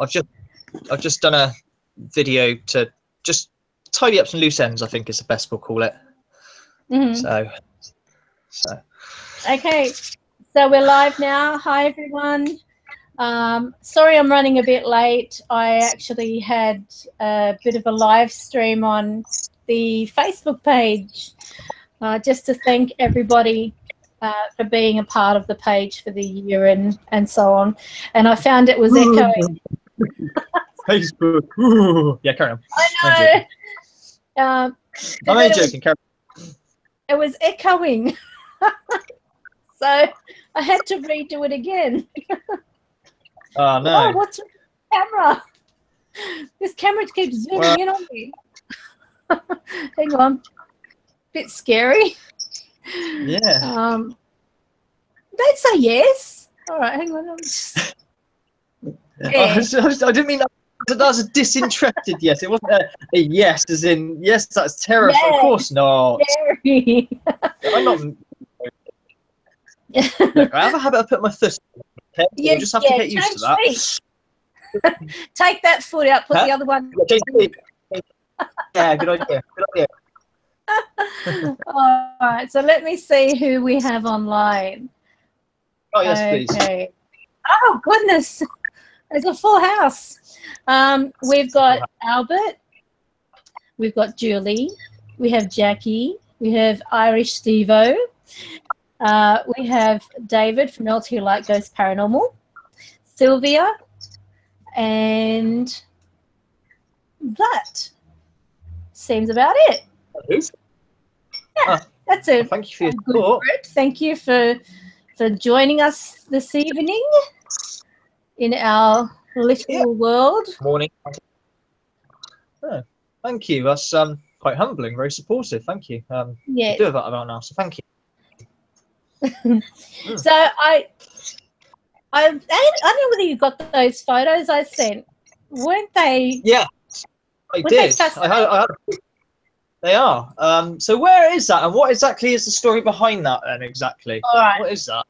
I've just done a video to just tidy up some loose ends, I think is the best we'll call it. So okay, so we're live now. Hi everyone. Sorry I'm running a bit late. I actually had a bit of a live stream on the Facebook page just to thank everybody for being a part of the page for the year and so on. And I found it was echoing. Facebook. Ooh. Yeah, carry on. I know. I'm only joking. Carry on. It was echoing. So I had to redo it again. Oh, no. Oh, what's with the camera? This camera keeps zooming in on me. Hang on. Bit scary. Yeah. Don't say yes. All right, hang on. Yeah. I didn't mean that. That was a disinterested yes. It wasn't a yes, as in yes, that's terrifying. Yeah, of course not. Scary. I'm not. Look, I have a habit of putting my foot. Okay? You just have to get used to that. Take that foot out. Put the other one. Yeah, good idea. Good idea. All right, so let me see who we have online. Oh yes, please. Okay. Oh goodness, there's a full house. We've got Albert, we've got Julie, we have Jackie, we have Irish Stevo, we have David from LT Light Goes Paranormal, Sylvia, and that seems about it. Yeah, that's it. Thank you for your support. Thank you for joining us this evening in our little world. Morning. Oh, thank you. That's quite humbling, very supportive. Thank you. Yeah. Do that about now, so thank you. So I don't know whether you got those photos I sent. Weren't they? Yeah, I did. They are. So where is that, and what exactly is the story behind that then exactly? All right. What is that?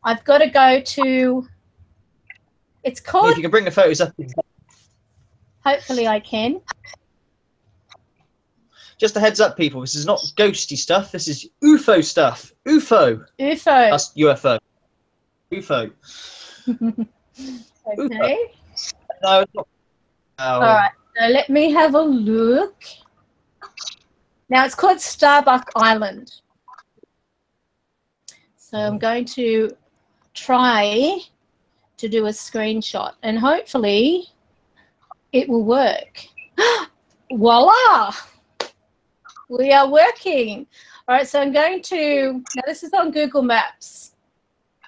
I've got to go to. It's called. If you can bring the photos up. Hopefully I can. Just a heads up, people. This is not ghosty stuff. This is UFO stuff. UFO. UFO. That's UFO. UFO. Okay. UFO. No, it's not. All right. So let me have a look. Now it's called Starbuck Island. So I'm going to try to do a screenshot and hopefully it will work. Voila! We are working. All right, so I'm going to, now this is on Google Maps.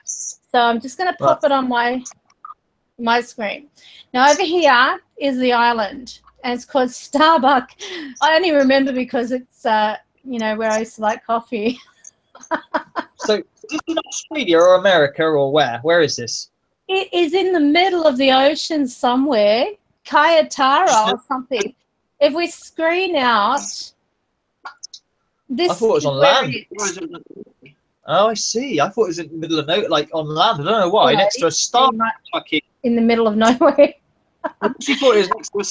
So I'm just going to pop it on my screen. Now over here is the island. And it's called Starbuck. I only remember because it's, you know, where I used to like coffee. So, is this in Australia or America or where? Where is this? It is in the middle of the ocean somewhere, Kayatara or something. If we screen out, this. I thought it was on land. Oh, I see. I thought it was in the middle of nowhere, like on land. I don't know why. Next to a Starbucks. In the middle of nowhere. She thought it was next to a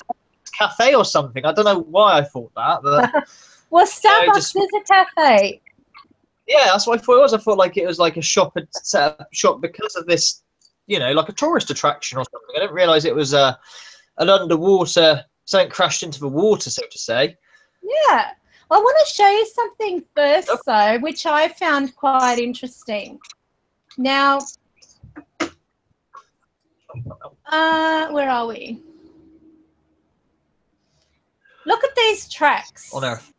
cafe or something. I don't know why I thought that, but well, Starbucks is a cafe. Yeah, that's what I thought it was. I thought like it was like a shop had set up shop because of this, you know, like a tourist attraction or something. I didn't realise it was an underwater, something crashed into the water, so to say. Yeah, I want to show you something first, though, which I found quite interesting. Now, where are we? Look at these tracks. On Earth.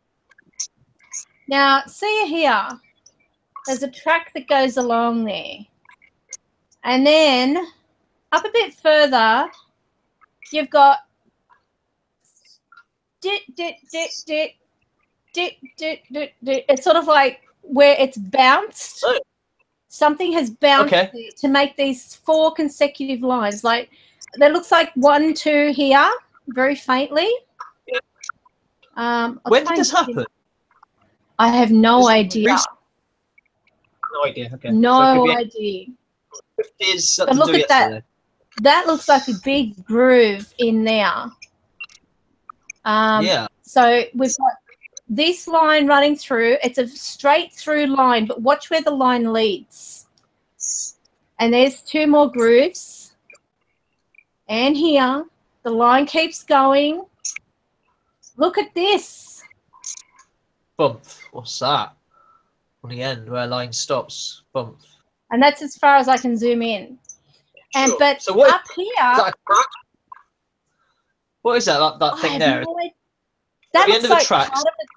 Now, see here, there's a track that goes along there. And then up a bit further, you've got it's sort of like where it's bounced. Oh. Something has bounced to make these 4 consecutive lines. Like, there looks like 1, 2 here, very faintly. When did this happen? I have no idea. No idea. Okay. No idea. But look at that. that looks like a big groove in there. Yeah. So we've got this line running through. It's a straight through line, but watch where the line leads. And there's 2 more grooves. And here, the line keeps going. Look at this. Bump. What's that? On the end where line stops. Bump. And that's as far as I can zoom in. And Sure. but So what up here, is that? What is that? That thing there? That the looks end of the like tracks. part of it.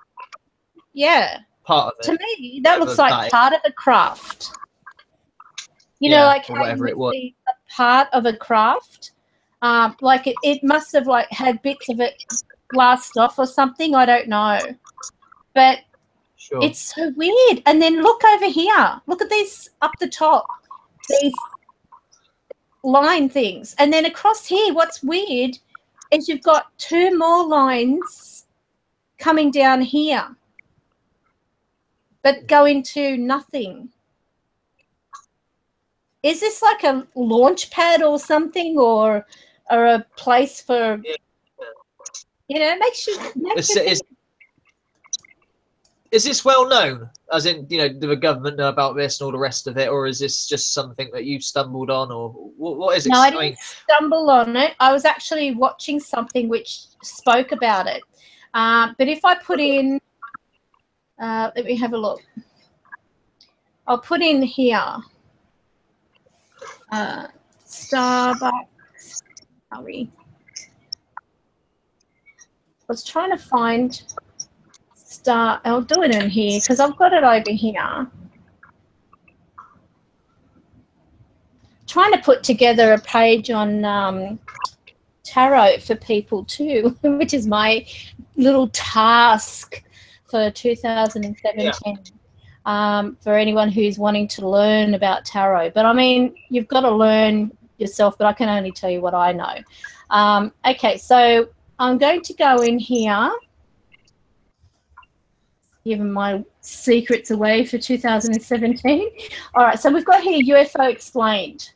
Yeah. Part of it. To me, that looks like part of a craft. You know, like how whatever it was. a part of a craft. Like it must have like had bits of it glassed off or something. I don't know. But Sure. it's so weird. And then look over here. Look at these up the top. These line things. And then across here, what's weird is you've got 2 more lines coming down here, but go into nothing. Is this like a launch pad or something, or a place for, you know, makes you think. Is this well known? As in, you know, do the government know about this and all the rest of it, or is this just something that you've stumbled on, or what is it? No, I didn't stumble on it. I was actually watching something which spoke about it. But if I put in, let me have a look. I'll put in here, Starbucks. Sorry. I was trying to find I'll do it in here because I've got it over here. Trying to put together a page on tarot for people too, which is my little task for 2017. For anyone who's wanting to learn about tarot. But I mean, you've got to learn yourself, but I can only tell you what I know. Okay, so I'm going to go in here, giving my secrets away for 2017. All right, so we've got here UFO Explained.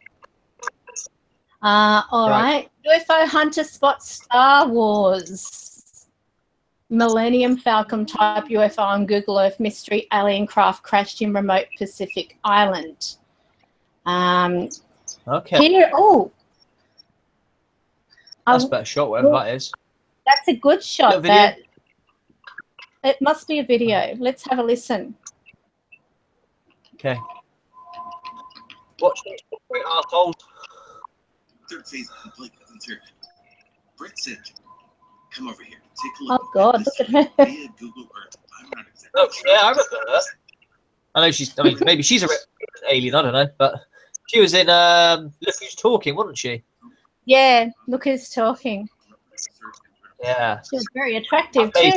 All right. UFO hunter spots Star Wars. Millennium Falcon type UFO on Google Earth. Mystery alien craft crashed in remote Pacific island. Okay. Here, that's a better shot, whatever that is. That's a good shot. It must be a video. Let's have a listen. Okay. Watch this, great arsehole. Third phase complete. Brett said, "Come over here. Take a look." Oh God, look at her. Via Google Earth. I'm not exactly Oh, yeah, I remember her. I know she's. I mean, maybe she's an alien. I don't know, but she was in Look Who's Talking, wasn't she? Yeah, Look Who's Talking. Yeah. She was very attractive too.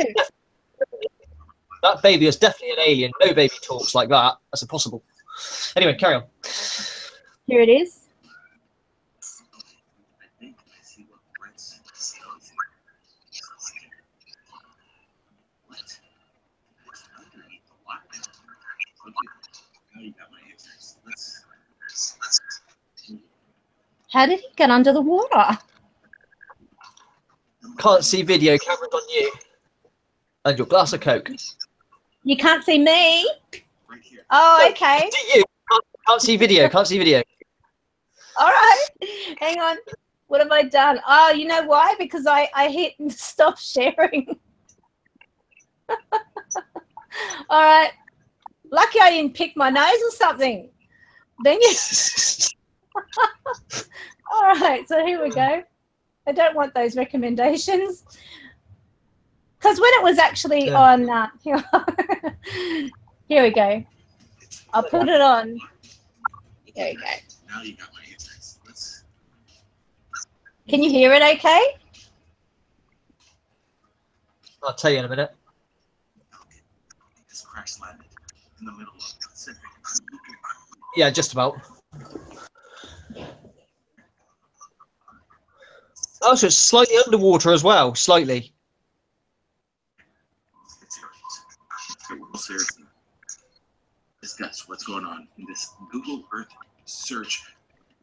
That baby is definitely an alien. No baby talks like that. That's impossible. Anyway, carry on. Here it is. I think I see what Brett's what? It's underneath the water. Okay. Now you got my answers. Let's. How did he get under the water? Can't see video. Camera's on you. And your glass of Coke. You can't see me. Right here. Oh, okay. Do you? Can't see video. Can't see video. All right. Hang on. What have I done? Oh, you know why? Because I hit stop sharing. All right. Lucky I didn't pick my nose or something. Then you. All right. So here we go. I don't want those recommendations. Because when it was actually on, here we go. I'll put it on. There we go. Now you got my answers. Let's. Can you hear it okay? I'll tell you in a minute. This crash landed in the middle of the Pacific. Yeah, just about. Oh, so it's slightly underwater as well. Slightly. Seriously, discuss what's going on in this Google Earth search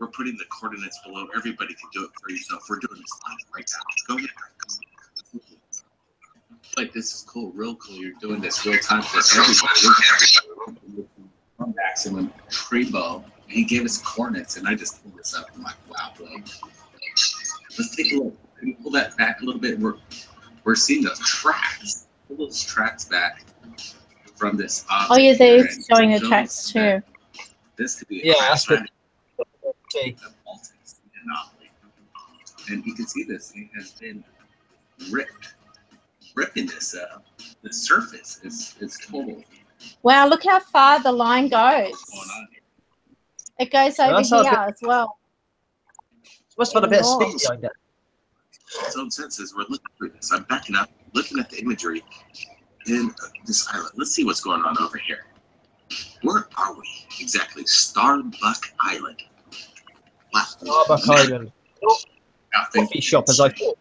We're putting the coordinates below. Everybody can do it for yourself. We're doing this live right now. Go ahead. Like, this is cool, real cool. You're doing this real time for everybody. Maximum Prebo. He gave us coordinates, and I just pulled this up. I'm like, wow, bro. Let's take a look. Can you pull that back a little bit? We're seeing those tracks. Pull those tracks back from this object. Oh, yeah, they're showing the tracks too. This could be that's good. Anomaly. And you can see this thing has been ripping this up. The surface is total. Wow, look how far the line goes. It goes over here as well. Must have had a bit of speed behind it. Its own senses. We're looking through this. I'm backing up, looking at the imagery in this island. Let's see what's going on over here. Where are we exactly? Starbuck Island. Wow. Starbuck Island. Coffee shop, as I thought.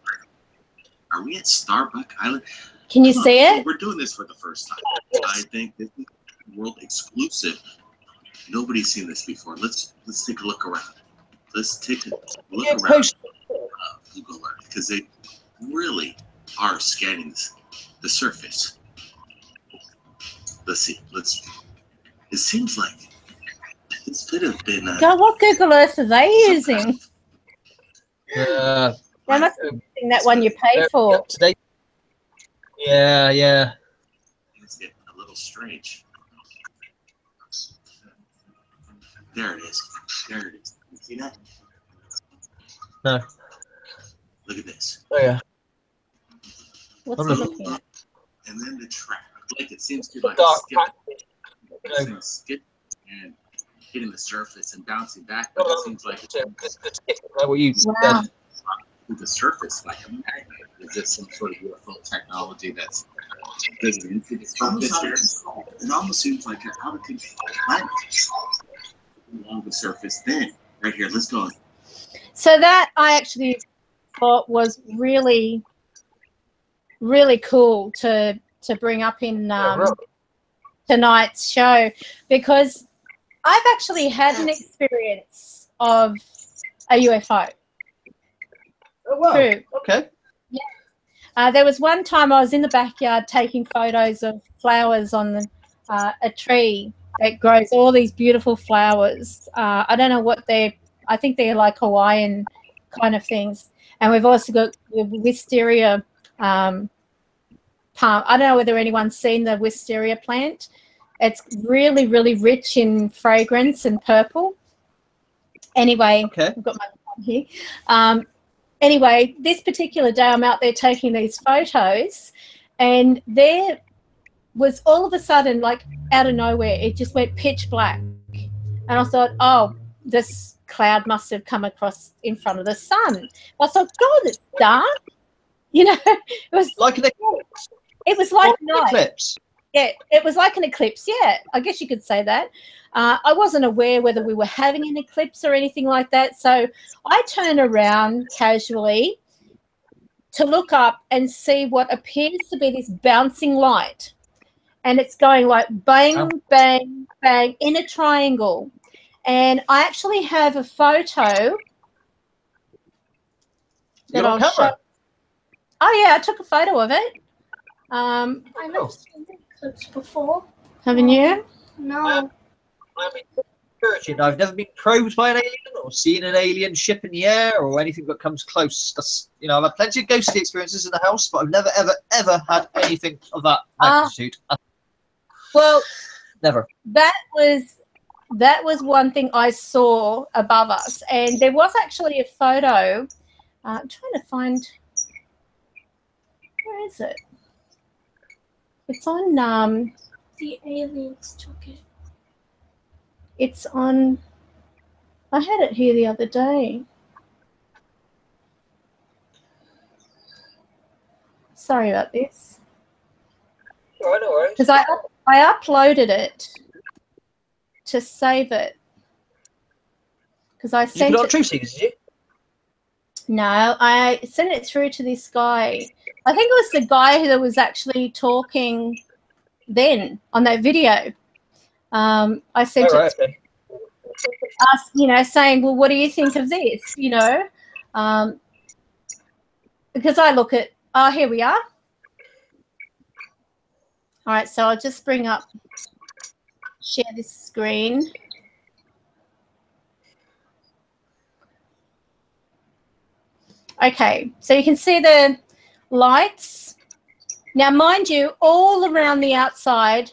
Are we at Starbuck Island? Can you see it? We're doing this for the first time. I think this is world exclusive. Nobody's seen this before. Let's take a look around. Let's take a look around Google Earth, because they really are scanning the surface. Let's see. It seems like this could have been. God, what Google Earth are they using? They must be using that one you pay for. Yeah. It's getting a little strange. There it is. You see that? No. Look at this. Oh yeah. What's it looking at? And then the track. Like, it seems to be like a skip and hitting the surface and bouncing back, but it seems like Wow. the surface like a magnet. Is this some sort of UFO technology that's getting into the surface? It almost seems like an out of control planet along the surface. Then, right here, let's go. So that I actually thought was really, really cool to bring up in tonight's show, because I've actually had an experience of a UFO. Oh, wow. True. Okay. Yeah. There was one time I was in the backyard taking photos of flowers on a tree that grows all these beautiful flowers. I don't know what I think they're like Hawaiian kind of things. And we've also got the wisteria palm. I don't know whether anyone's seen the wisteria plant. It's really, really rich in fragrance and purple. Anyway, okay. I've got my phone here. Anyway, this particular day I'm out there taking these photos, and there was all of a sudden, like out of nowhere, it just went pitch black. And I thought, oh, this cloud must have come across in front of the sun. I thought, God, it's dark. You know, it was like an eclipse. It was like an eclipse. Yeah, it was like an eclipse. Yeah, I guess you could say that. I wasn't aware whether we were having an eclipse or anything like that. So I turned around casually to look up and see what appears to be this bouncing light. And it's going like bang, bang, bang in a triangle. And I actually have a photo that I'll show. Oh, yeah, I took a photo of it. I've never seen eclipse before. Haven't you? No. I've never been probed by an alien or seen an alien ship in the air or anything that comes close. That's, I've had plenty of ghostly experiences in the house, but I've never, ever had anything of that magnitude. Well, never. That was one thing I saw above us, and there was actually a photo. I'm trying to find. Where is it? It's on. The aliens took it. It's on. I had it here the other day. Sorry about this. Oh, no worries. Because I uploaded it to save it. Because I sent it. True Seekers, did you? No, I sent it through to this guy. I think it was the guy that was actually talking then on that video. I sent it. Okay. us, you know, saying, well, what do you think of this? You know, because I look at, oh, here we are. All right, so I'll just bring up, share this screen. Okay, so you can see the lights. Now, mind you, all around the outside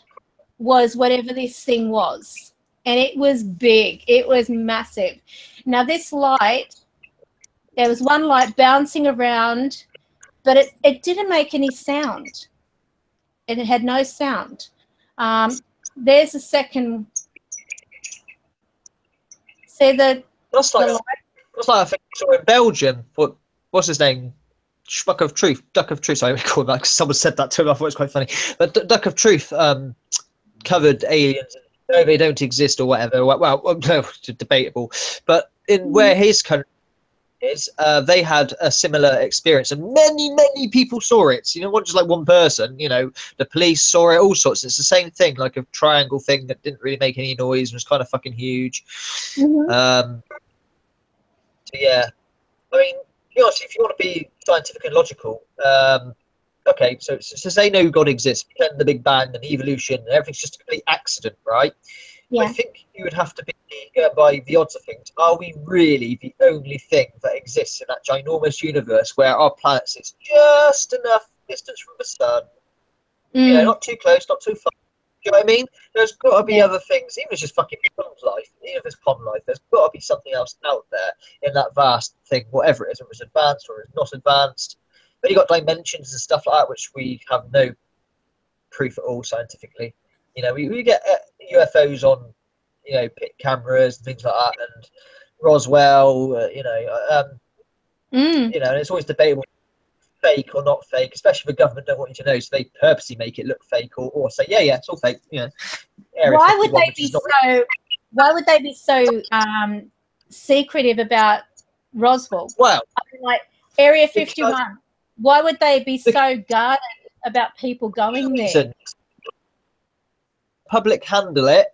was whatever this thing was. And it was big. It was massive. Now, this light, there was one light bouncing around, but it didn't make any sound. And it had no sound. There's a second. See the... That's like I think I saw in Belgium. What's his name? Duck of Truth. Sorry, I call that because someone said that to him. I thought it was quite funny. But Duck of Truth covered aliens. No, they don't exist or whatever. Well, no, debatable. But in where his country is, they had a similar experience, and many people saw it. You know, not just like one person. You know, the police saw it, all sorts. It's the same thing, like a triangle thing that didn't really make any noise and was kind of fucking huge. So yeah, I mean, honestly, if you want to be scientific and logical, okay, so they know God exists, pretend the Big Bang and evolution and everything's just a complete accident, right? Yeah. I think you would have to be, by the odds of things, are we really the only thing that exists in that ginormous universe where our planet sits just enough distance from the sun? You know, not too close, not too far. Do you know what I mean? There's got to be other things, even if it's just fucking pond life, even if it's pond life, there's got to be something else out there in that vast thing, whatever it is, whether it's advanced or it's not advanced. But you've got dimensions and stuff like that, which we have no proof at all scientifically. You know, we get UFOs on, you know, pit cameras and things like that, and Roswell, you know, and it's always debatable, fake or not fake, especially if the government don't want you to know, so they purposely make it look fake or say, yeah, it's all fake. You know, why would they be so secretive about Roswell? Well, I mean, like Area 51. Why would they be so guarded about people going there? Public handle it.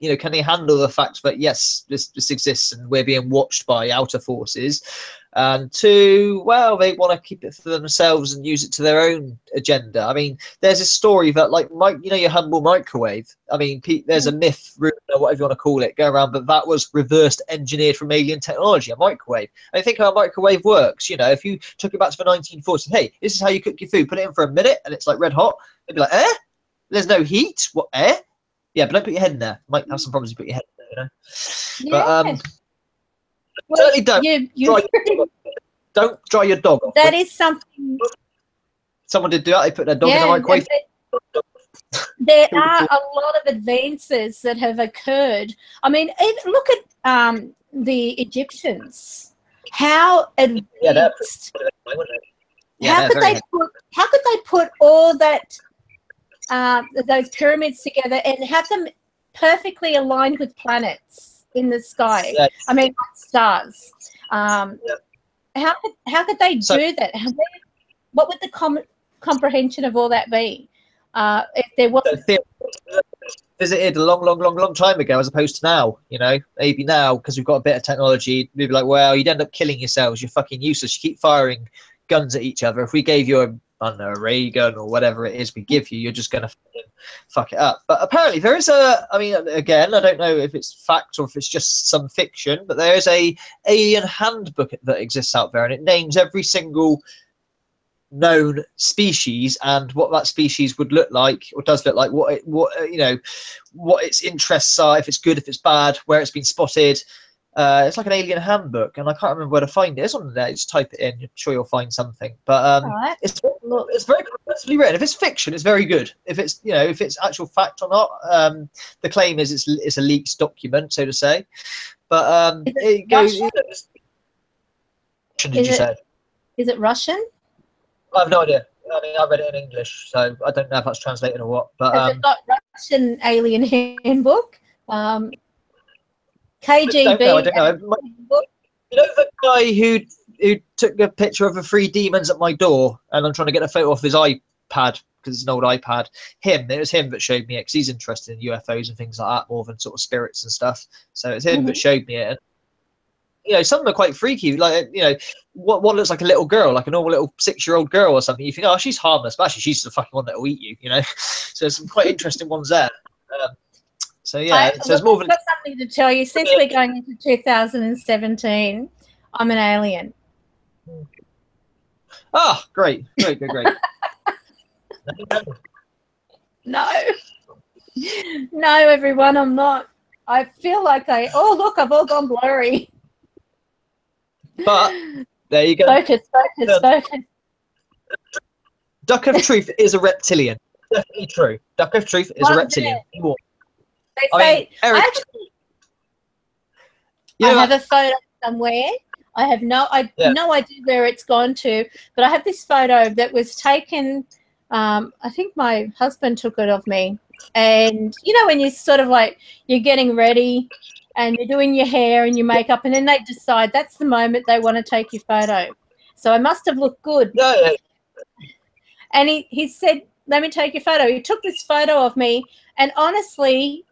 You know, can they handle the fact that yes, this exists and we're being watched by outer forces? And two, well, they want to keep it for themselves and use it to their own agenda. I mean, there's a story that, like, you know, your humble microwave. I mean, there's a myth, rumor, whatever you want to call it, go around, but that was reversed engineered from alien technology, a microwave. And think how a microwave works. You know, if you took it back to the 1940s, hey, this is how you cook your food. Put it in for a minute, and it's like red hot. They'd be like, there's no heat. What, Yeah, but don't put your head in there. Might have some problems if you put your head in there, you know. Yeah. But certainly don't dry your dog off. That is something. Someone did do that. They put their dog in the microwave. There are a lot of advances that have occurred. I mean, even look at the Egyptians. How advanced? How could they put all that those pyramids together and have them perfectly aligned with planets in the sky? Yes. I mean, stars. How could they do that? What would the comprehension of all that be if there wasn't? Visited a long time ago, as opposed to now. You know, maybe now because we've got a bit of technology, we'd be like, well, you'd end up killing yourselves. You're fucking useless. You keep firing guns at each other. If we gave you a ray gun or whatever it is we give you, you're just going to fuck it up. But apparently there is I mean, again, I don't know if it's fact or if it's just some fiction, but there is a alien handbook that exists out there, and it names every single known species and what that species would look like or does look like, what you know, what its interests are, if it's good, if it's bad, where it's been spotted. It's like an alien handbook, and I can't remember where to find it. It's on there. Just type it in. I'm sure you'll find something. But it's very comprehensively written. If it's fiction, it's very good. If it's, you know, if it's actual fact or not, the claim is it's a leaked document, so to say. But it goes. You know, did you say? Is it Russian? I have no idea. I mean, I read it in English, so I don't know if that's translated or what. But has it got Russian alien handbook? KGB. I don't know. You know the guy who took a picture of the 3 demons at my door, and I'm trying to get a photo off his iPad because because it's an old iPad. It was him that showed me it, because he's interested in UFOs and things like that more than sort of spirits and stuff. So it's him that showed me it. And, you know, some of them are quite freaky. Like, you know, what looks like a little girl, like a normal little 6-year-old girl or something. You think, oh, she's harmless, but actually she's the fucking one that will eat you. You know, so there's some quite interesting ones there. So yeah, so it's more of I've got something to tell you. Since we're going into 2017, I'm an alien. Ah, great. No, everyone, I'm not. I feel like oh, look, I've all gone blurry. But there you go. Focus. Duck of Truth is a reptilian. Definitely true. Duck of Truth is a reptilian. They say, Eric, I have a photo somewhere. I have no idea where it's gone to, but I have this photo that was taken. I think my husband took it of me. And you know, when you sort of like, you're getting ready and you're doing your hair and your makeup, and then they decide that's the moment they want to take your photo. So I must have looked good. Yeah. And he said, let me take your photo. He took this photo of me, and honestly,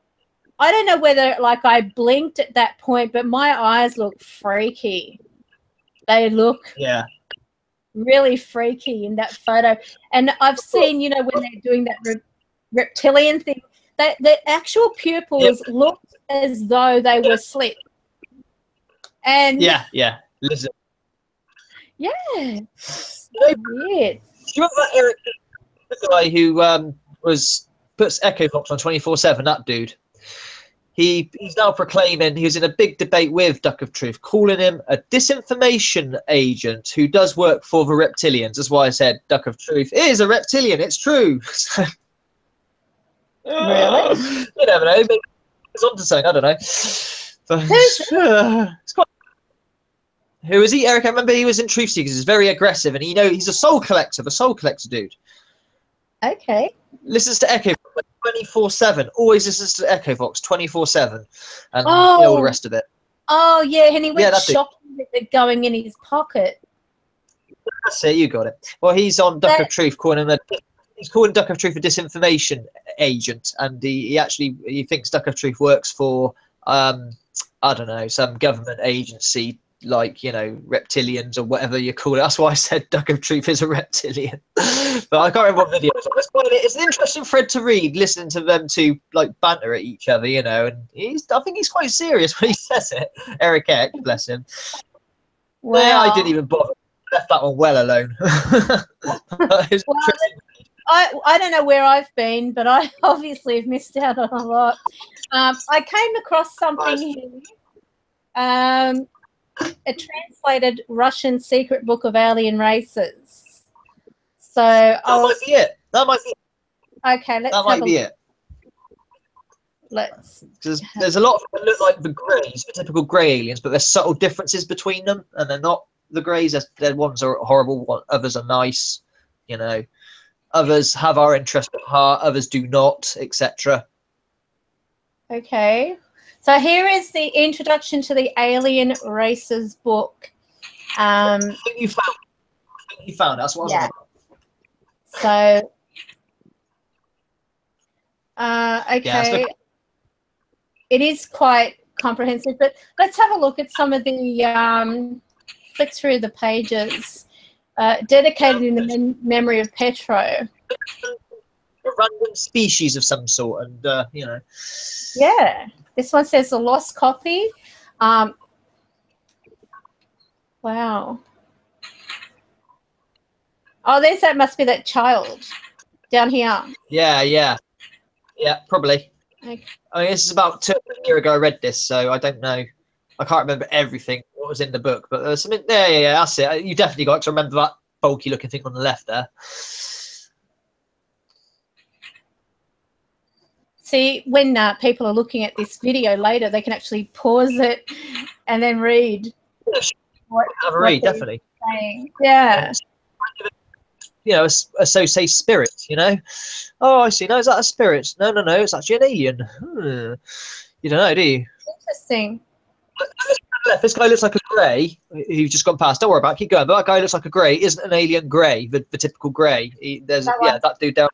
I don't know whether like I blinked at that point, but my eyes look freaky. They look really freaky in that photo. And I've seen, you know, when they're doing that reptilian thing, that the actual pupils looked as though they were slit. And listen. Yeah, so weird. Do you remember that Eric, the guy who puts Echo Fox on 24/7? That dude. He's now proclaiming, he was in a big debate with Duck of Truth, calling him a disinformation agent who does work for the reptilians. That's why I said Duck of Truth is a reptilian. It's true. Really? You never know. Maybe he's onto something. I don't know. It's quite... Who is he, Eric? I remember he was in Truth Seekers. He's very aggressive, and he's a soul collector dude. Okay. Listens to Echo Fox 24/7. Always listens to Echo Fox 24/7, and all the rest of it. Oh yeah, and he went shopping with it going in his pocket. That's it. You got it. Well, he's on Duck of Truth, he's calling Duck of Truth a disinformation agent, and he thinks Duck of Truth works for I don't know, some government agency, like, you know, reptilians or whatever you call it. That's why I said Duck of Truth is a reptilian. But I can't remember what video it was. It's an interesting thread to read, listening to them two like banter at each other, you know. And I think he's quite serious when he says it. Eric Eck, bless him. Wow. Yeah, I didn't even bother. Left that one well alone. I don't know where I've been, but I obviously have missed out on a lot. I came across something here. A translated Russian secret book of alien races. So that might be it. Okay, let's. That might be it. Because there's a lot of them that look like the greys, the typical grey aliens, but there's subtle differences between them, and they're not the greys. Their ones are horrible, others are nice. You know, others have our interest at heart, others do not, etc. Okay. So here is the introduction to the Alien Races book. I think you found it. That's what I was on about. So, okay. It is quite comprehensive, but let's have a look at some of the, flick through the pages, dedicated in the memory of Petro. A random species of some sort, and, you know. Yeah. This one says a lost copy. Wow. Oh, that must be that child down here. Yeah, probably. Okay. I mean, this is about 2 years ago I read this, so I don't know. I can't remember everything what was in the book, but there's something there. Yeah, that's it. You definitely got to remember that bulky looking thing on the left there. See, when people are looking at this video later, they can actually pause it and then read. Have a read, definitely. Saying. Yeah. You know, so say spirit, you know. Oh, I see. No, is that a spirit? No, it's actually an alien. You don't know, do you? Interesting. This guy looks like a grey who's just gone past. Don't worry about it. Keep going. But that guy looks like a grey. Isn't an alien grey, the typical grey. That dude down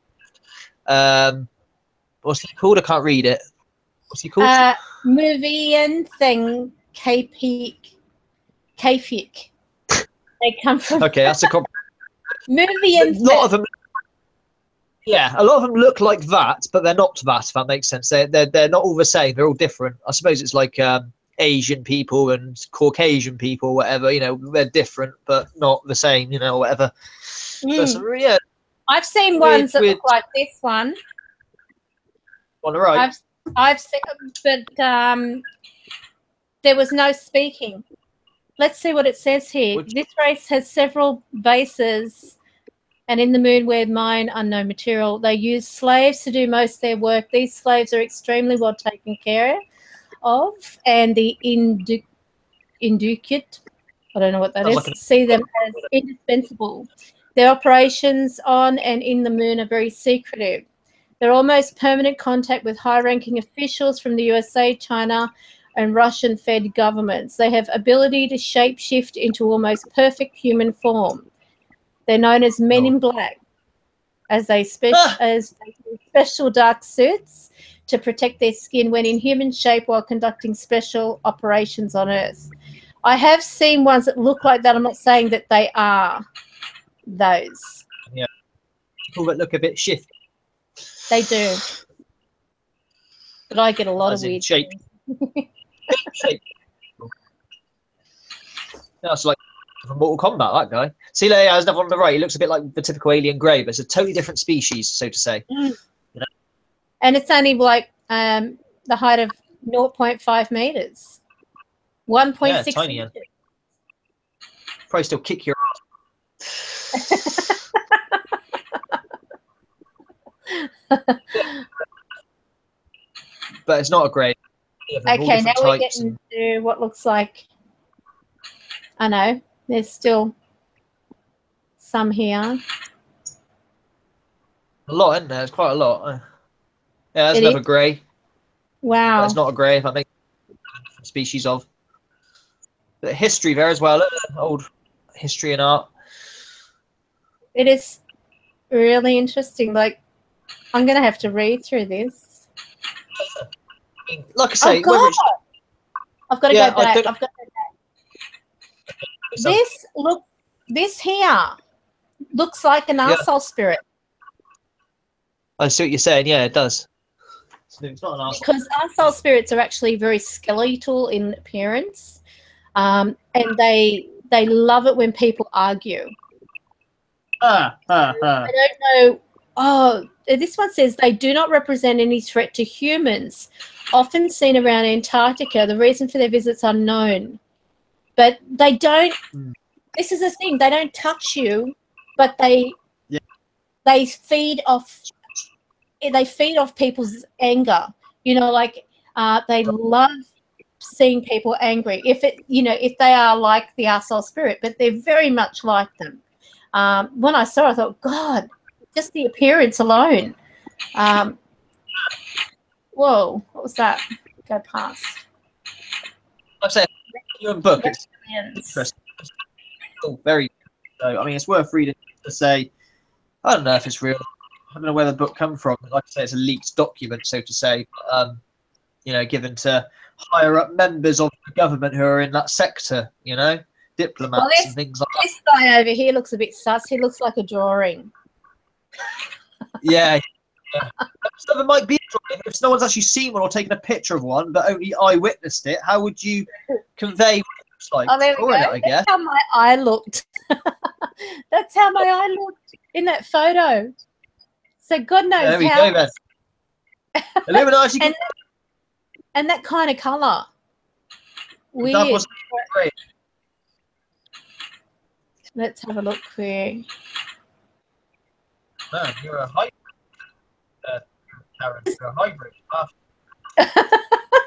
What's it called? I can't read it. What's he called? Movian thing, Capik. They come from. Okay, that's a Movian. A lot of them. Yeah, a lot of them look like that, but they're not that. If that makes sense, they're not all the same. They're all different. I suppose it's like Asian people and Caucasian people, whatever. You know, they're different, but not the same. You know, whatever. So, yeah, I've seen ones that look like this one. On the right. I've seen, but there was no speaking. Let's see what it says here. This race has several bases, and in the moon where mine unknown material, they use slaves to do most of their work. These slaves are extremely well taken care of, and the Indukit, I don't know what that is, see them as indispensable. Their operations on and in the moon are very secretive. They're almost permanent contact with high-ranking officials from the USA, China, and Russian-fed governments. They have ability to shapeshift into almost perfect human form. They're known as Men in Black, as they special dark suits to protect their skin when in human shape while conducting special operations on Earth. I have seen ones that look like that. I'm not saying that they are those. Yeah, people that look a bit shifty. They do, but I get a lot of weird shape. Shape. That's like from Mortal Kombat. That guy. See, there, there's another one on the right. He looks a bit like the typical alien grey, but it's a totally different species, so to say. You know? And it's only like the height of 0.5 meters, 1.6 tiny, meters. Probably still kick your ass. But it's not a great. Okay, now we're getting to what looks like. I know there's still some here. A lot in there. There's quite a lot. Yeah, there's another grey. Wow. But it's not a grey. If I make species of. But history there as well. Old history and art. It is really interesting. Like, I'm going to have to read through this. I mean, like I say, I've got to go back. I've got to go back. This here looks like an arsehole spirit. I see what you're saying. Yeah, it does. It's not an arsehole. Because arsehole spirits are actually very skeletal in appearance, and they love it when people argue. I don't know. Oh, this one says they do not represent any threat to humans. Often seen around Antarctica. The reason for their visits unknown. But they don't. This is the thing. They don't touch you, but they feed off. They feed off people's anger. You know, like they love seeing people angry. If they are like the arsehole spirit, but they're very much like them. When I saw it, I thought, God, just the appearance alone. Whoa, what was that? Go past. Like I say, your book, it's interesting. Oh, very. So, I mean, it's worth reading to say. I don't know if it's real. I don't know where the book come from. Like I say, it's a leaked document, so to say. Given to higher up members of the government who are in that sector. You know, diplomats and things like that. This guy over here looks a bit sus. He looks like a drawing. Yeah. So there might be a drawing. If no one's actually seen one or taken a picture of one, but only I witnessed it, how would you convey what it looks like? Oh, there we go. I guess. That's how my eye looked. That's how my eye looked in that photo. So God knows there we how. Go, then. Illuminati. and that kind of colour. Weird. That was great. Let's have a look here. Man, you're a hybrid. Karen, you're a hybrid.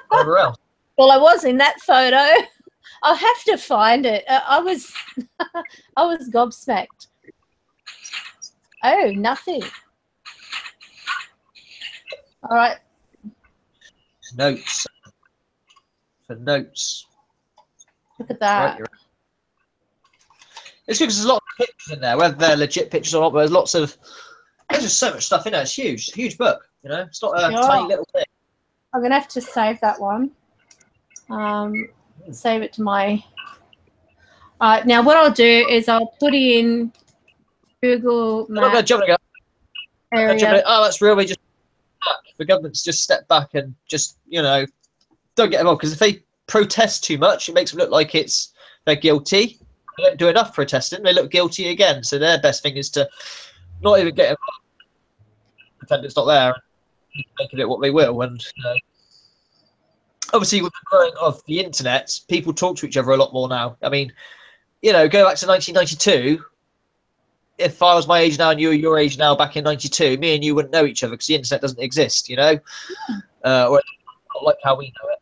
Whatever else. Well, I was in that photo. I'll have to find it. I was gobsmacked. Oh, nothing. All right. Notes. For notes. Look at that. Right, it's because there's a lot of pictures in there, whether they're legit pictures or not, but there's lots of There's just so much stuff in there. It's huge. It's a huge book. You know, it's not a Yeah. tiny little thing. I'm gonna have to save that one. Save it to my. Now what I'll do is I'll put in Google I'm not going to Maps jump again. area. Oh, that's real. We just the government's just step back and just, you know, don't get involved, because if they protest too much, it makes them look like they're guilty. They don't do enough protesting, they look guilty again. So their best thing is to not even get involved, pretend it's not there, and make of it what they will. And you know, obviously with the growing of the internet, people talk to each other a lot more now. I mean, you know, go back to 1992. If I was my age now and you were your age now back in 92, me and you wouldn't know each other because the internet doesn't exist, you know? Or not like how we know it.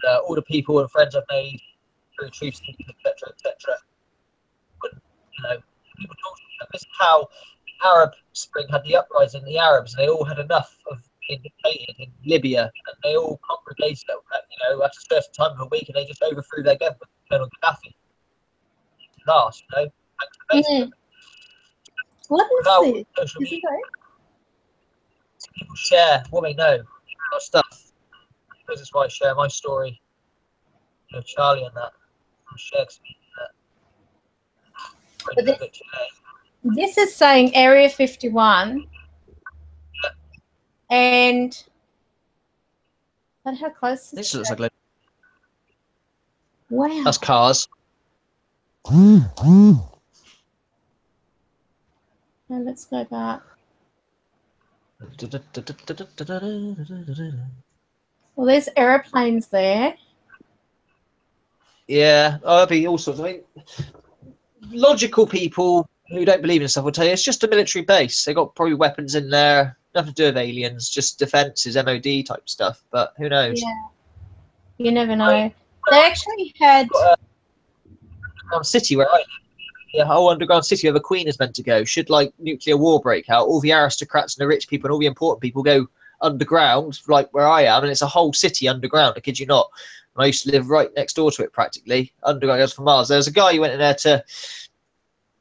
And all the people and friends I've made through truth seekers, etc. But, you know, people talk to each other. This is how Arab Spring had the uprising, the Arabs, and they all had enough of being dictated in Libya, and they all congregated, you know, at a certain time of the week, and they just overthrew their government, Colonel Gaddafi. Last, you know? What is this? Is it right? People share what they know about stuff. This is why I share my story. You know, Charlie and that. This is saying Area 51. Yeah. And but how close is this? Looks like wow. That's cars. Now let's go back. Well, there's aeroplanes there. Yeah, there'll be all sorts. I mean, logical people who don't believe in stuff will tell you it's just a military base. They've got probably weapons in there, nothing to do with aliens, just defences, MOD type stuff. But who knows? Yeah, you never know. They actually had city where I live. The whole underground city where the Queen is meant to go. Should like nuclear war break out, all the aristocrats and the rich people and all the important people go underground, like where I am, and it's a whole city underground. I kid you not. And I used to live right next door to it, practically underground, goes for miles. There was a guy who went in there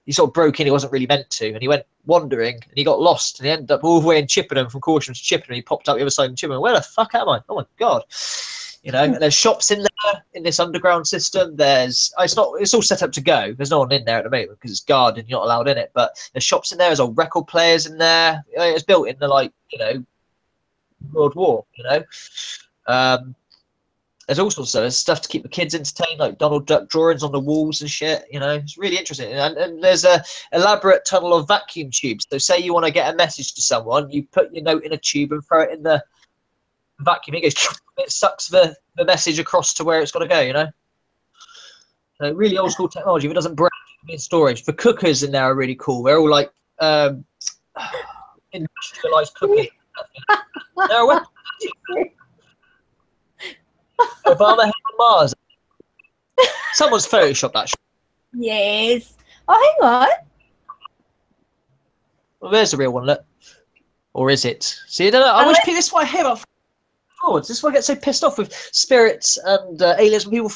he sort of broke in. He wasn't really meant to, and he went wandering and he got lost, and he ended up all the way in Chippenham, from Corsham to Chippenham. He popped out the other side in Chippenham. Where the fuck am I? Oh my god! You know, and there's shops in there in this underground system. It's all set up to go. There's no one in there at the moment because it's guarded. You're not allowed in it. But there's shops in there. There's old record players in there. It's built in the World War. You know, there's all sorts of stuff to keep the kids entertained, like Donald Duck drawings on the walls and shit. You know, it's really interesting. And there's a elaborate tunnel of vacuum tubes. So say you want to get a message to someone, you put your note in a tube and throw it in the vacuum. It sucks the message across to where it's got to go, you know. So really old school technology. If it doesn't break in storage, the cookers in there are really cool. They're all like industrialized cooking. They're a weapon. Obama on Mars. Someone's photoshopped that. Yes. Oh, hang on. Well, there's the real one. Look, or is it? See, I don't know. I wish people. This is why I hate about forwards. This is why I get so pissed off with spirits and aliens when people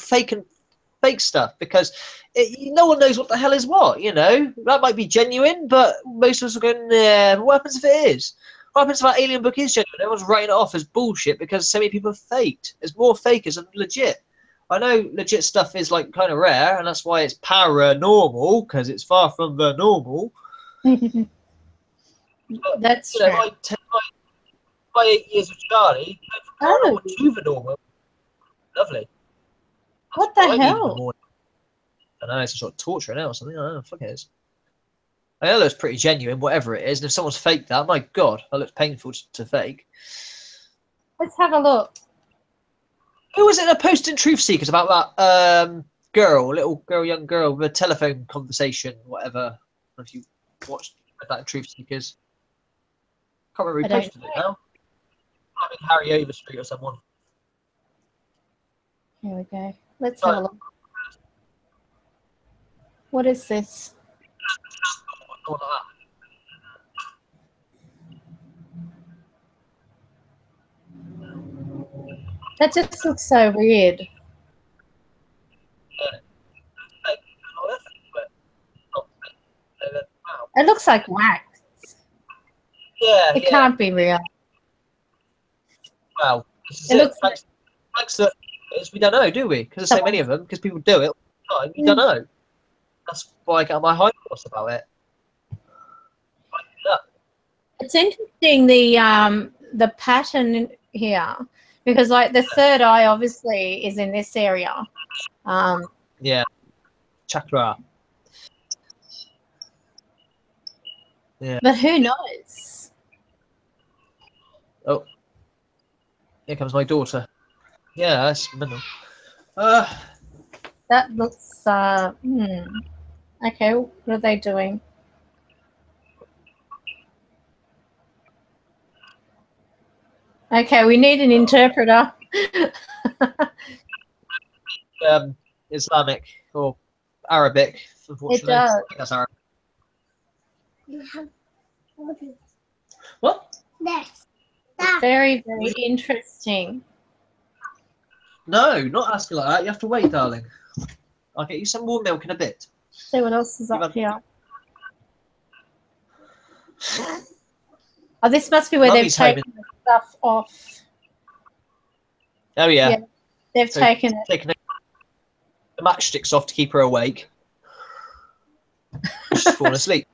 fake stuff, because no one knows what the hell is what. You know, that might be genuine, but most of us are going, "Nah." What happens if it is? What happens if that alien book is genuine? Everyone's writing it off as bullshit because so many people have faked. There's more fakers than legit. I know legit stuff is like kind of rare, and that's why it's paranormal, because it's far from the normal. That's true. My 8 years with Charlie, paranormal to the normal. Lovely. What the hell? I don't know, it's a sort of torture now or something. I don't know what the fuck it is. I know it looks pretty genuine, whatever it is. And if someone's faked that, my God, that looks painful to fake. Let's have a look. Who was it that posted in Truth Seekers about that young girl, with a telephone conversation, whatever? I don't know if you watched that in Truth Seekers. Can't remember who posted it now. I mean, Harry Overstreet or someone. Here we go. Let's have a look. What is this? That just looks so weird. It looks like wax. Yeah, It can't be real. Well, It looks like we don't know, do we? Because there's so many of them. Because people do it all the time. We don't know. That's why I got my high horse about it. Yeah. it's interesting the pattern here, because like the third eye obviously is in this area. Yeah. Chakra. Yeah. But who knows? Oh. Here comes my daughter. Yeah, that's mental. That looks okay, what are they doing? Okay, we need an interpreter. Islamic or Arabic, unfortunately. It does. I think that's Arabic. What? Very, very interesting. No, not asking like that. You have to wait, darling. I'll get you some more milk in a bit. See what else is up here. Oh, this must be where Mummy's they've taken the stuff off. Oh yeah. Yeah, they've taken it. Taken the matchsticks off to keep her awake. She's fallen asleep.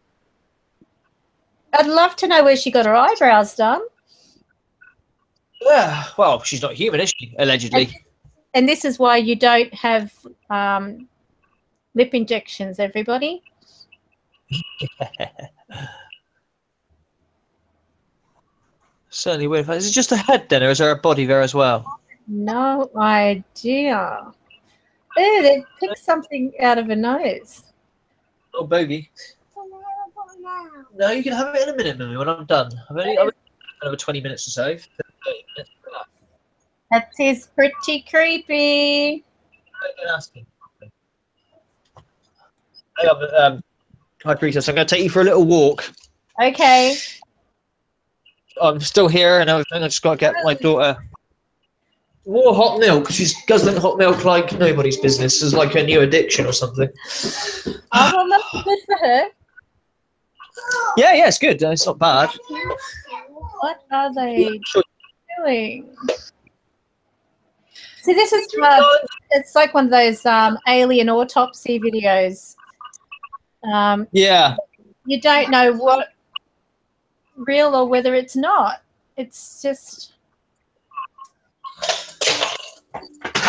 I'd love to know where she got her eyebrows done. Yeah, well, she's not human, is she? Allegedly. And this is why you don't have lip injections, everybody. Certainly weird. Is it just a head then, or is there a body there as well? No idea. Oh, they picked something out of her nose. Oh, bogey. No, you can have it in a minute, Mummy, when I'm done. I'm only another 20 minutes or so. 30 minutes. That is pretty creepy. Hi, Priestess. I'm going to take you for a little walk. Okay. I'm still here and everything. I just got to get my daughter more hot milk. She's guzzling hot milk like nobody's business. It's like a new addiction or something. Oh, well, that's good for her. Yeah, it's good. It's not bad. What are they doing? See, this is it's like one of those alien autopsy videos. Yeah. You don't know what real or whether it's not. It's just.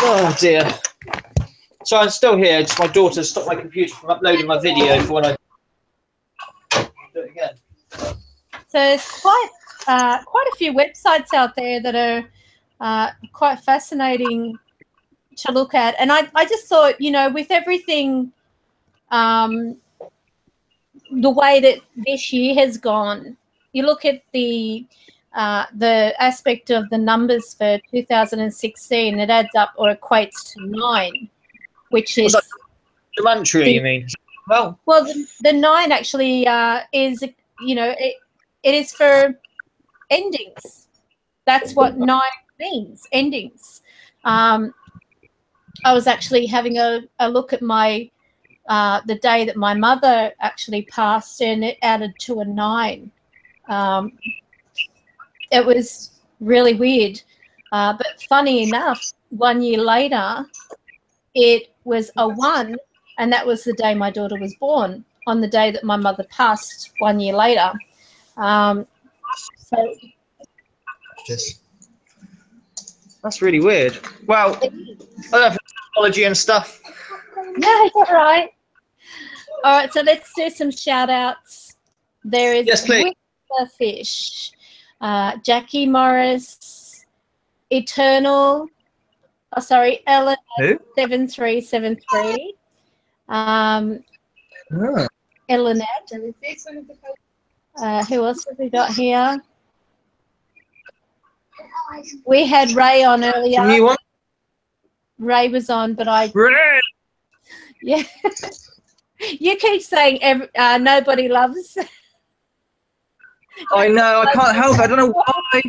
Oh dear. So I'm still here. Just my daughter stopped my computer from uploading my video for when I do it again. So there's quite a few websites out there that are quite fascinating to look at, and I just thought, you know, with everything, the way that this year has gone, you look at the aspect of the numbers for 2016, it adds up or equates to 9, which is the mantra, you mean? Well, the 9 actually is, you know, it is for endings. That's what 9 means, endings. I was actually having a look at my the day that my mother actually passed, and it added to a 9. It was really weird, but funny enough, 1 year later, it was a 1, and that was the day my daughter was born, on the day that my mother passed 1 year later. So that's really weird. Well, I don't know if it's astrology and stuff. no, you're right. All right, so let's do some shout outs. There is Yes, please. Fish, Jackie Morris, Eternal, Ellen 7373. Ellen, who else have we got here? We had Ray on earlier. New one? Ray was on, but Ray! Yeah. You keep saying nobody loves. I know, I can't help it. I don't know why.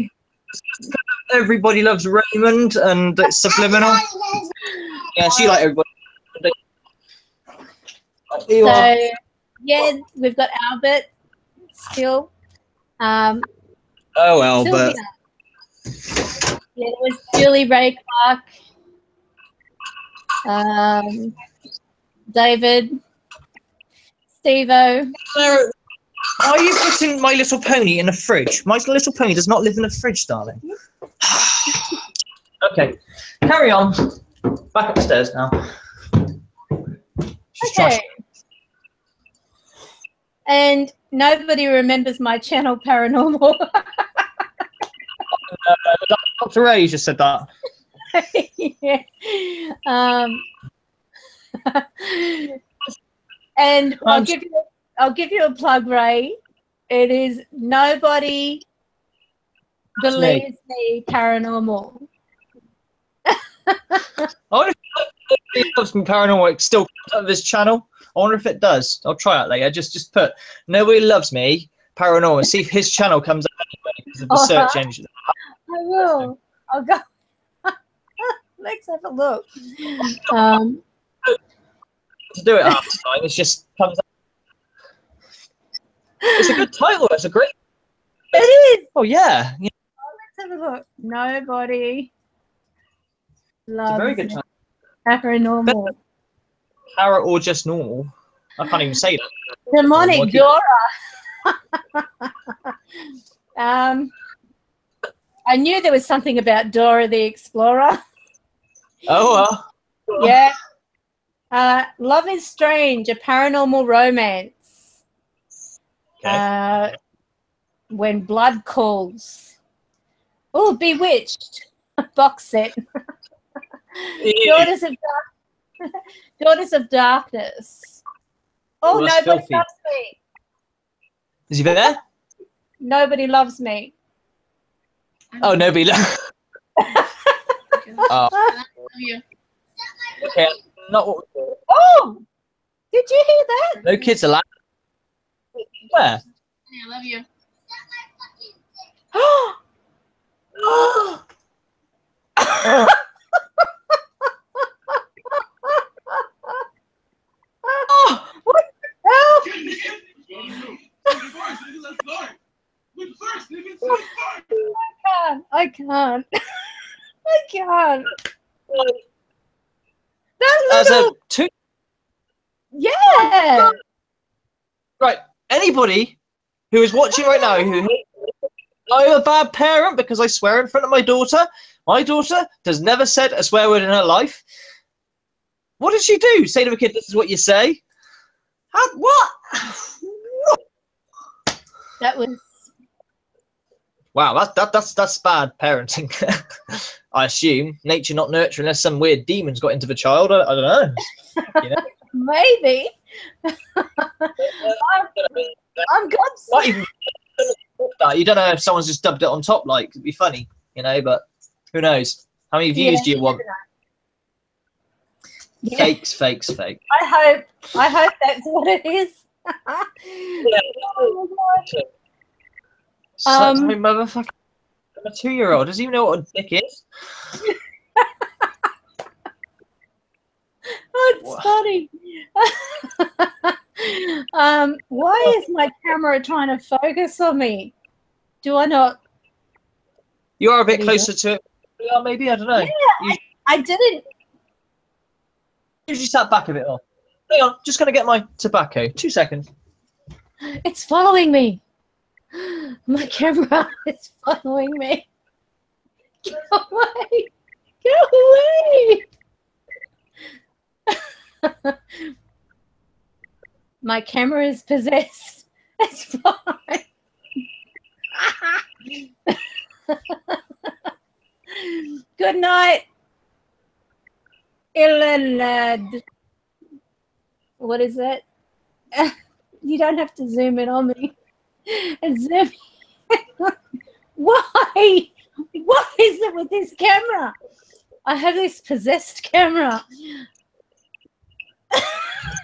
Everybody loves Raymond, and it's subliminal. Yeah, she like everybody. So, yeah, we've got Albert still. Oh well, Sylvia. but Yeah, it was Julie Ray Clark, David, Steve-O. Why are you putting My Little Pony in a fridge? My Little Pony does not live in a fridge, darling. Okay, carry on. Back upstairs now. She's Okay. trying- And nobody remembers my channel, Paranormal. Dr. Ray just said that. Yeah. And I'll give you a plug, Ray. It is Nobody Believes Me Paranormal. I wonder if it loves me paranormal still comes out of this channel. I wonder if it does. I'll try it later. Just put Nobody Loves Me Paranormal and see if his channel comes up anyway because of the search engine. I will. I'll go. Let's have a look. To do it half the time, it just comes up. It's a good title. It's a great. It is. Oh yeah. Let's have a look. Nobody loves It's a very good me. title. Paranormal. Parrot or just normal. I can't even say that. Demonic Dora. I knew there was something about Dora the Explorer. Oh well. Yeah. Love is Strange, a paranormal romance. Okay. When Blood Calls. Oh, Bewitched, box set. Daughters of Darkness. Oh, Oh, that's Nobody filthy. Loves Me. Is he there? Nobody Loves Me. Oh, nobody. Oh, okay. Not what. Oh, did you hear that? No kids allowed. Where? I love you. What the hell? I can't. I can't. That As a little, two. yeah. Right. Anybody who is watching right now who I'm a bad parent because I swear in front of my daughter. My daughter has never said a swear word in her life. What did she do? Say to a kid, "This is what you say." How, what? That was. Wow, that's bad parenting. I assume nature not nurture unless some weird demons got into the child. I don't know. You know? Maybe. I'm God's. Not even that. You don't know if someone's just dubbed it on top. Like it'd be funny, you know. But who knows? How many views do you want? Yeah. Fakes. I hope that's what it is. Oh my God. Such a motherfucker. I'm a 2-year-old. Doesn't even know what a dick is. Oh, it's funny. Why is my camera trying to focus on me? Do I not? You are a bit closer to it. Yeah, maybe. I don't know. Yeah, I didn't. Usually sat back a bit more. Hang on. Just going to get my tobacco. 2 seconds. It's following me. My camera is following me. Go away. Go away. My camera is possessed. It's fine. Good night, Ilanad. What is that? You don't have to zoom in on me. Zoom. Why? What is it with this camera? I have this possessed camera.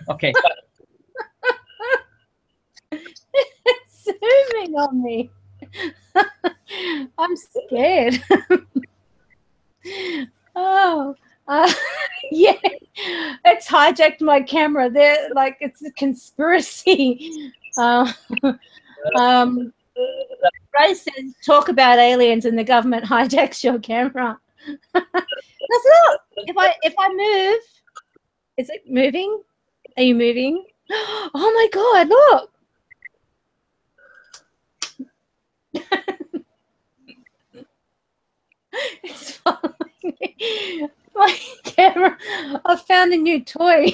Okay. It's zooming on me. I'm scared. Oh, yeah. It's hijacked my camera. There, like it's a conspiracy. Ray says, talk about aliens and the government hijacks your camera. That's not. If I move, is it moving? Are you moving? Oh my God, look. It's following me. My camera. I found a new toy.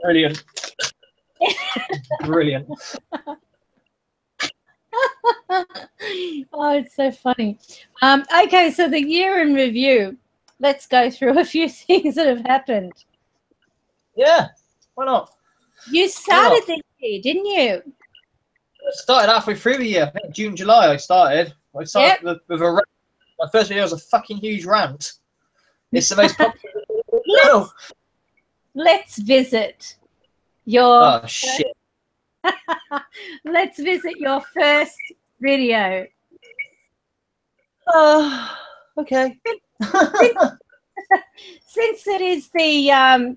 Brilliant. Brilliant. Oh, it's so funny. Okay, so the year in review. Let's go through a few things that have happened. Yeah, why not? You started this year, didn't you? I started halfway through the year. I think June, July I started. I started with a rant. My first video was a fucking huge rant. It's the most popular. Let's visit your... Oh, shit. Let's visit your first video. Okay. Since it is the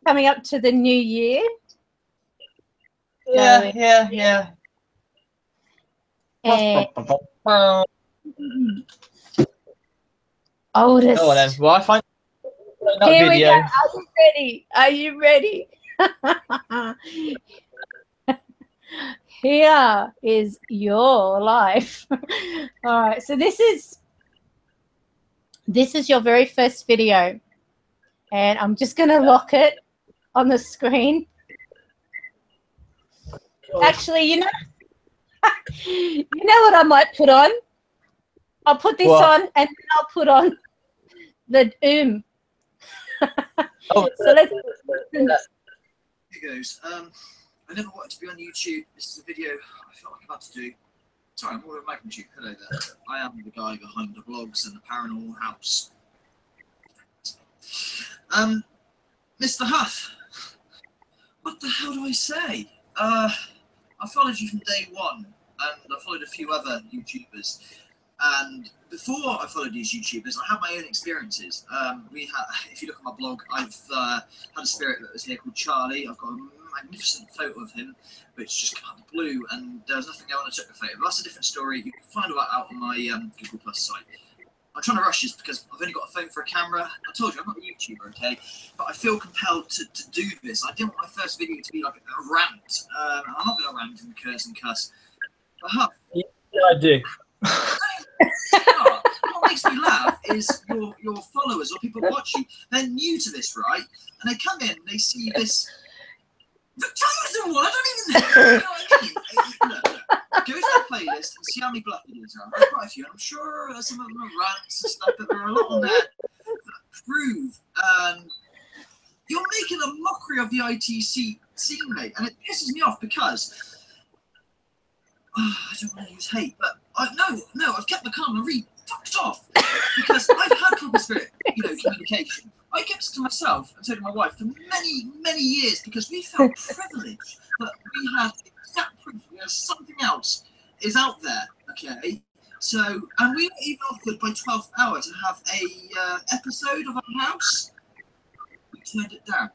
coming up to the new year. Yeah. Oldest. Go on then. Well, I find that Here video. we go. Are you ready? Here is your life. All right. So this is your very first video, and I'm just going to lock it on the screen. Actually, you know what I might put on? I'll put this on, and then I'll put on the So let's. Here goes. I never wanted to be on YouTube. This is a video I felt like I'm about to do. Sorry, I'm all of magnitude. Hello there. I am the guy behind the blogs and the Paranormal House. Mr. Huff, what the hell do I say? I followed you from day one, and I followed a few other YouTubers. And before I followed these YouTubers, I had my own experiences. If you look at my blog, I've had a spirit that was here called Charlie. I've got a magnificent photo of him, which just came out of the blue, and there was nothing going on. I took a photo. But that's a different story. You can find all that out on my Google Plus site. I'm trying to rush this because I've only got a phone for a camera. I told you, I'm not a YouTuber, okay? But I feel compelled to do this. I didn't want my first video to be like a rant. I'm not going to rant and curse and cuss. But yeah, I do. What makes me laugh is your followers or people watching, they're new to this, right? And they come in, they see this. The chosen one, I don't even know. You know what I mean? Look. Go to the playlist and see how many black videos are. There are quite a few, and I'm sure some of them are rants and stuff, but there are a lot on there that prove you're making a mockery of the ITC scene, mate, and it pisses me off because I don't want to use hate, but no, I've kept my calm and really fucked off because I've had proper spirit, communication. I kept it to myself and so to my wife for many, many years because we felt privileged that we had exact proof that something else is out there, okay? So, and we were even offered by 12th Hour to have a episode of our house. We turned it down.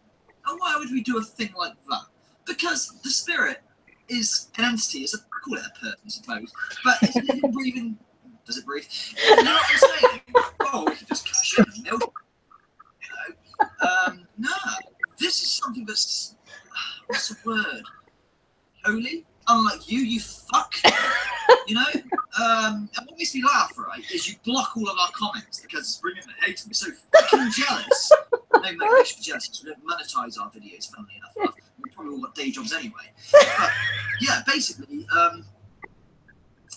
And why would we do a thing like that? Because the spirit is an entity, call it a person, I suppose, but it's living, breathing. Does it breathe? You know what I'm saying? Oh, we could just cash in and milk. No, this is something that's what's the word? Holy, unlike you fuck. And what makes me laugh, right, is you block all of our comments because it's bringing the hate and we're so fucking jealous. No motivation for jealous because we don't monetize our videos, funnily enough. We probably all got day jobs anyway. But yeah, basically,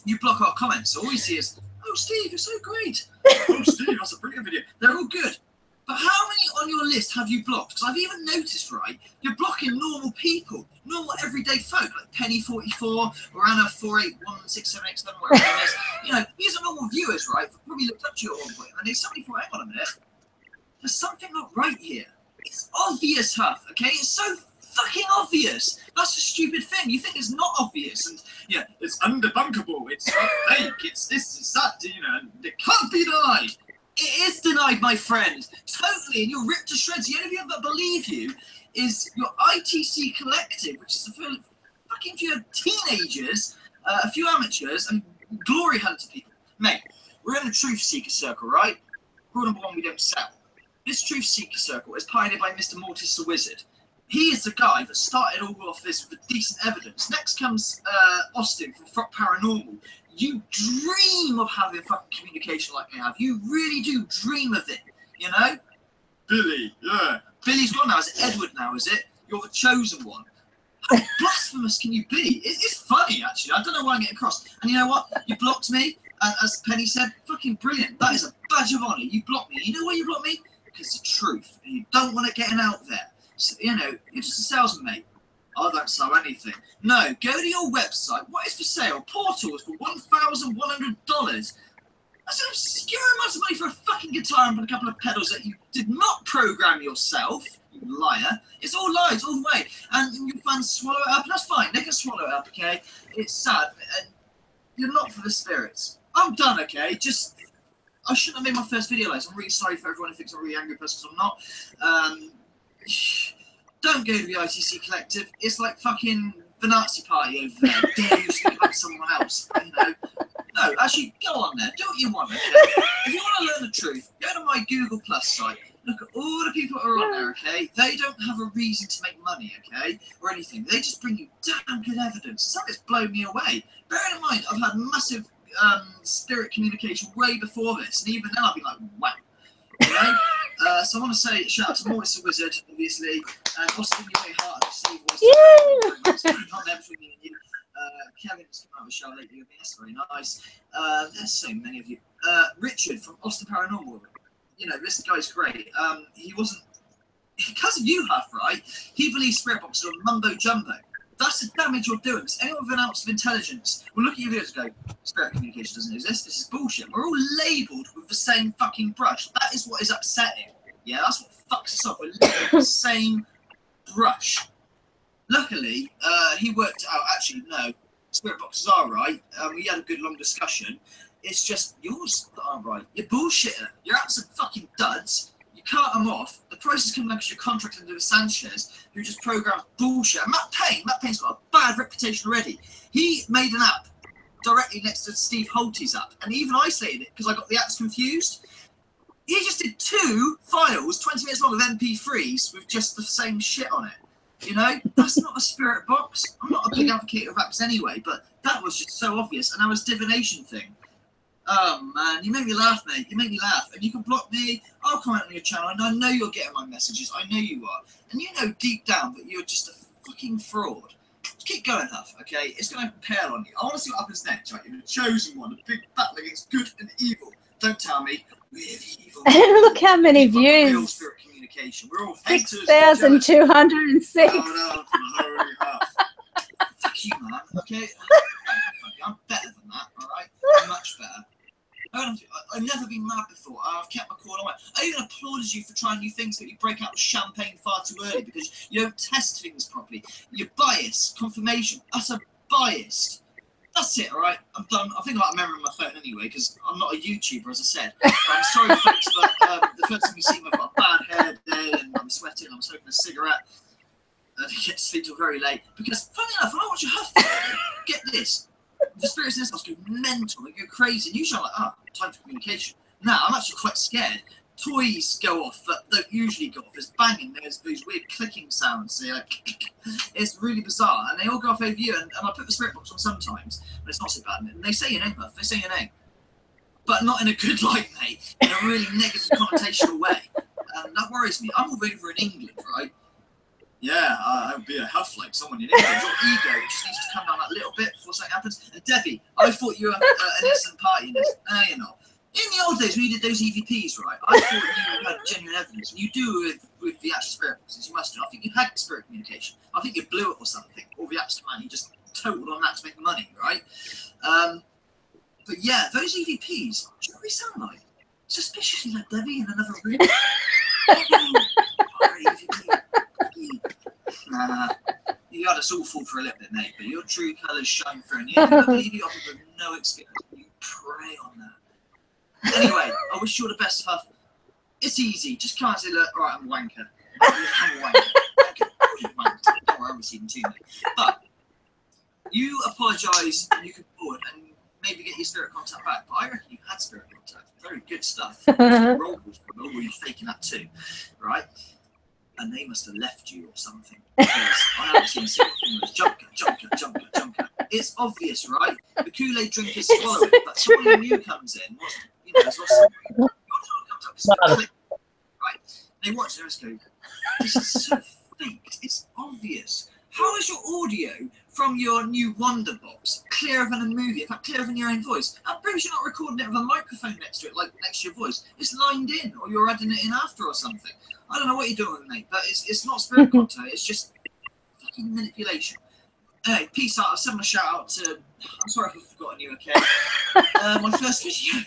you block our comments. So all we see is, oh, Steve, you're so great. Oh, Steve, that's a brilliant video. They're all good. But how many on your list have you blocked? Because I've even noticed, right, you're blocking normal people, normal everyday folk, like Penny44 or Anna481678, whatever it is. These are normal viewers, right? Probably looked up to you at one point, and they suddenly thought, hang on a minute, there's something not right here. It's obvious, Huff, okay? It's so fucking obvious. That's a stupid thing. You think it's not obvious, and it's undebunkable. It's not fake. It's this, it's that. It can't be denied. It is denied, my friend. Totally, and you're ripped to shreds. The only people that believe you is your ITC collective, which is fucking few teenagers, a few amateurs, and glory hunter people. Mate, we're in the truth seeker circle, right? Rule number 1, we don't sell. This truth seeker circle is pioneered by Mr. Mortis the Wizard. He is the guy that started all of this with decent evidence. Next comes Austin from Paranormal. You dream of having fucking communication like I have. You really do dream of it, you know? Billy, yeah. Billy's gone now. Is it Edward now, is it? You're the chosen one. How blasphemous can you be? It's funny, actually. I don't know why I'm getting across. And you know what? You blocked me, and as Penny said, fucking brilliant. That is a badge of honour. You blocked me. You know why you blocked me? Because it's the truth. And you don't want it getting out there. So, you know, you're just a salesman, mate. I don't sell anything. No, go to your website. What is for sale? Portals for $1,100. That's an obscure amount of money for a fucking guitar and a couple of pedals that you did not program yourself, you liar. It's all lies, all the way. And your fans swallow it up, and that's fine. They can swallow it up, okay? It's sad. And you're not for the spirits. I'm done, okay? Just, I shouldn't have made my first video like this. I'm really sorry for everyone who thinks I'm a really angry person, because I'm not. Don't go to the ITC Collective. It's like fucking the Nazi party over there. Dare you speak about someone else, you know? No, actually, go on there. Do what you want, okay? If you want to learn the truth, go to my Google Plus site. Look at all the people that are on there, okay? They don't have a reason to make money, okay? Or anything. They just bring you damn good evidence. Something's blown me away. Bearing in mind, I've had massive spirit communication way before this. And even then, I'll be like, wow. You know? So I want to say shout out to Mortis the Wizard, obviously, and Austin, you're very hard to see voice. Not there between me and you. Kevin's come out of the show lately with me. That's very nice. There's so many of you. Richard from Austin Paranormal. You know, this guy's great. He wasn't, because of you, Huff, right? He believes spirit boxes are mumbo jumbo. That's the damage you're doing. Because anyone with an ounce of intelligence will look at your videos and go, spirit communication doesn't exist. This is bullshit. We're all labelled with the same fucking brush. That is what is upsetting. Yeah, that's what fucks us up. We're labelled with the same brush. Luckily, he worked out, actually, no, spirit boxes are right. We had a good long discussion. It's just yours that aren't right. You're bullshitter. You're absolute fucking duds. You cart them off. The process comes down because you're contracted with Sanchez, who just programs bullshit. And Matt Payne's got a bad reputation already. He made an app directly next to Steve Holty's app, and he even isolated it because I got the apps confused. He just did 2 files, 20 minutes long, of MP3s with just the same shit on it. You know, that's not a spirit box. I'm not a big advocate of apps anyway, but that was just so obvious. And that was divination thing. Oh man, you make me laugh, mate. You make me laugh. And you can block me. I'll comment on your channel, and I know you're getting my messages. I know you are. And you know deep down that you're just a fucking fraud. Just keep going, Huff, okay? It's going to pale on you. I want to see what happens next, right? You're the chosen one, a big battle against good and evil. Don't tell me we're the evil. Look how many views. Real spirit communication. We're all haters. 6,206. Oh no, holy Huff. Fuck you, man. Okay? I'm better than that, alright? I'm much better. I've never been mad before. I've kept my cool on. I even applauded you for trying new things, but you break out with champagne far too early because you don't test things properly. You're biased. Confirmation. Utter biased. That's it, alright? I'm done. I think I've got a memory on my phone anyway because I'm not a YouTuber, as I said. But I'm sorry, folks, but the first time you see me, I've got a bad hair day and I'm sweating. I'm smoking a cigarette. I get to sleep till very late because, funny enough, when I watch a Huff video, get this. The spirits in this house go mental, they go crazy, and usually I'm like, time for communication. Now, I'm actually quite scared. Toys go off that don't usually go off. There's banging, there's these weird clicking sounds. So like, it's really bizarre, and they all go off over you, and I put the spirit box on sometimes, but it's not so bad. And they say your name, Huff, they say your name. But not in a good light, mate, in a really negative connotational way. And that worries me. I'm all over in England, right? Yeah, I would be a Huff like someone in England. Your ego just needs to come down that little bit before something happens. And Debbie, I thought you were an innocent party in this. No, you're not. In the old days, when you did those EVPs, right, I thought you had genuine evidence. And you do with the actual spirit boxes. You must do. I think you had spirit communication. I think you blew it or something. Or the actual man, you just totaled on that to make money, right? But yeah, those EVPs, do you know what they sound like? Suspiciously like Debbie in another room. Nah, you had us all fall for a little bit, mate, but your true colours shine through, and you believe you offer with no experience. You prey on that. Anyway, I wish you all the best, Huff. It's easy. Just can't say, look, all right, I'm a wanker. I'm a wanker. Don't worry, I'm receiving too, mate. But you apologise and you can forward and maybe get your spirit contact back. But I reckon you had spirit contact. Very good stuff. Roll was were you faking that too, right? And they must have left you or something. Because I haven't seen a single thing that was junker. It's obvious, right? The Kool-Aid drinkers swallow it, but someone new comes in. There's lots of comes up, click, right? They watch it and just go, this is so faked. It's obvious. How is your audio from your new Wonder Box clearer than a movie? In fact, clearer than your own voice. I'm pretty sure you're not recording it with a microphone next to it, like next to your voice. It's lined in, or you're adding it in after or something. I don't know what you're doing, mate, but it's not spirit contact. It's just fucking manipulation. Anyway, peace out. I'll send my shout out to. I'm sorry if I've forgotten you, okay? My first video.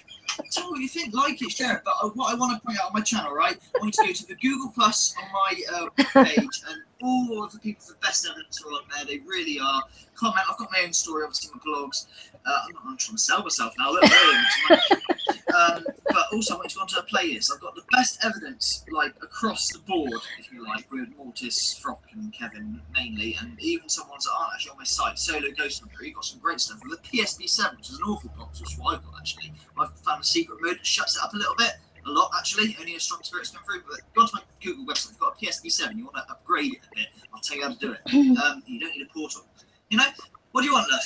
Tell me what you think, like it, share it. But what I want to point out on my channel, right? I want you to go to the Google Plus on my page, and all of the people with the best evidence are on there. They really are. Comment. I've got my own story, obviously, my blogs. I'm trying to sell myself now. Look, but also I want you to go onto a playlist. I've got the best evidence, like across the board, if you like, with Mortis, Frock, and Kevin mainly, and even some ones that aren't actually on my site. Solo Ghost Hunter, you've got some great stuff. With the PSB7, which is an awful box, which is what I've got actually. I've found a secret mode that shuts it up a little bit. A lot actually, only a strong spirits come through. But go onto my Google website, you've got a PSB7, you want to upgrade it a bit, I'll tell you how to do it. You don't need a portal. You know? What do you want, love?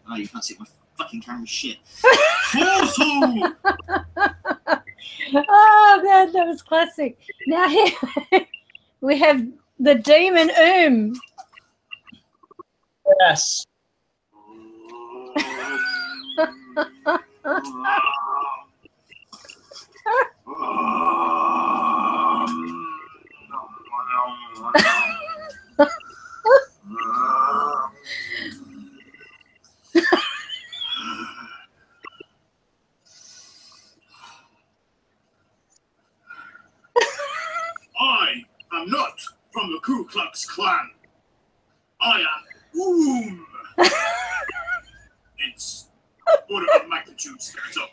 Oh, you can't see my fucking camera shit. Portal! Oh, man, that was classic. Now here we have the demon Yes. I am not from the Ku Klux Klan. I am It's order of magnitude spirits up.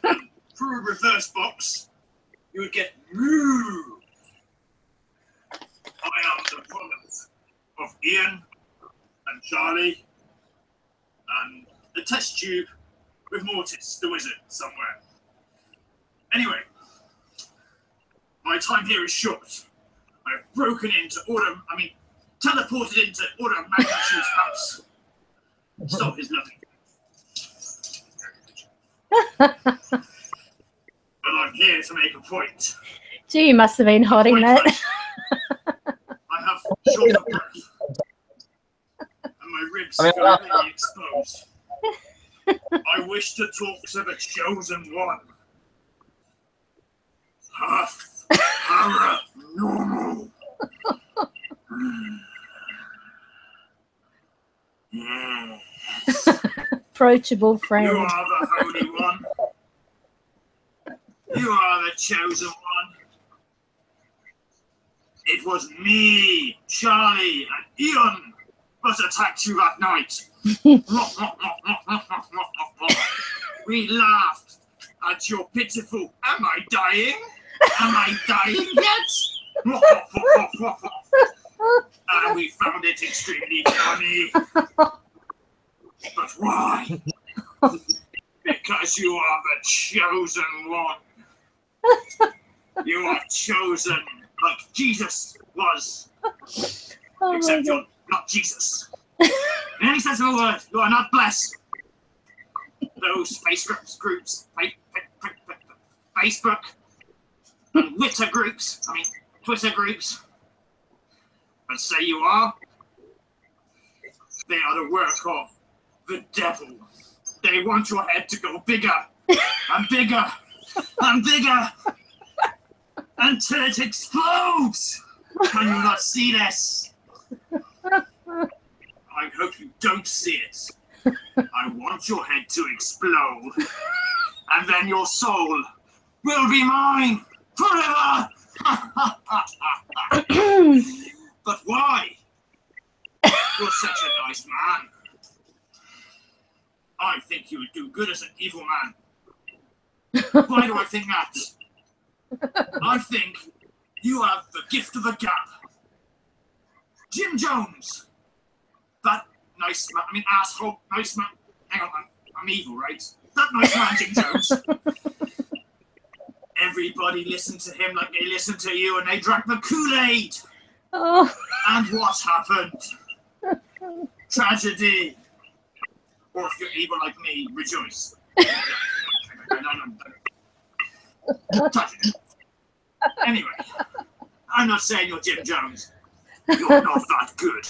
And through a reverse box, you would get moo. I am the product of Ian and Charlie and the test tube with Mortis, the wizard, somewhere. Anyway, my time here is short. I've broken into teleported into Order of Magnitude's house. Stop his loving. But I'm here to make a point. Gee, you must have been hiding that. I have short of breath. And my ribs are really exposed. I wish to talk to the chosen one. Paranormal. Yes. Approachable friend. You are the Holy One. You are the chosen one. It was me, Charlie, and Ian that attacked you that night. We laughed at your pitiful, am I dying? Am I dying yet? And we found it extremely funny. But why? Because you are the chosen one. You are chosen like Jesus was. Oh, Except you're not Jesus. In any sense of the word, you are not blessed. Those Facebook groups, Facebook and Twitter groups, and say you are, they are the work of the devil. They want your head to go bigger and bigger and bigger until it explodes. Can you not see this? I hope you don't see it. I want your head to explode, and then your soul will be mine forever. But why? You're such a nice man. I think you would do good as an evil man. Why do I think that? I think you have the gift of the gab. Jim Jones, That nice man, I mean asshole, nice man. Hang on, I'm evil, right? That nice man, Jim Jones. Everybody listened to him like they listened to you, and they drank the Kool-Aid. Oh. And what happened? Tragedy. Or if you're evil like me, rejoice. Tragedy. Anyway, I'm not saying you're Jim Jones. You're not that good.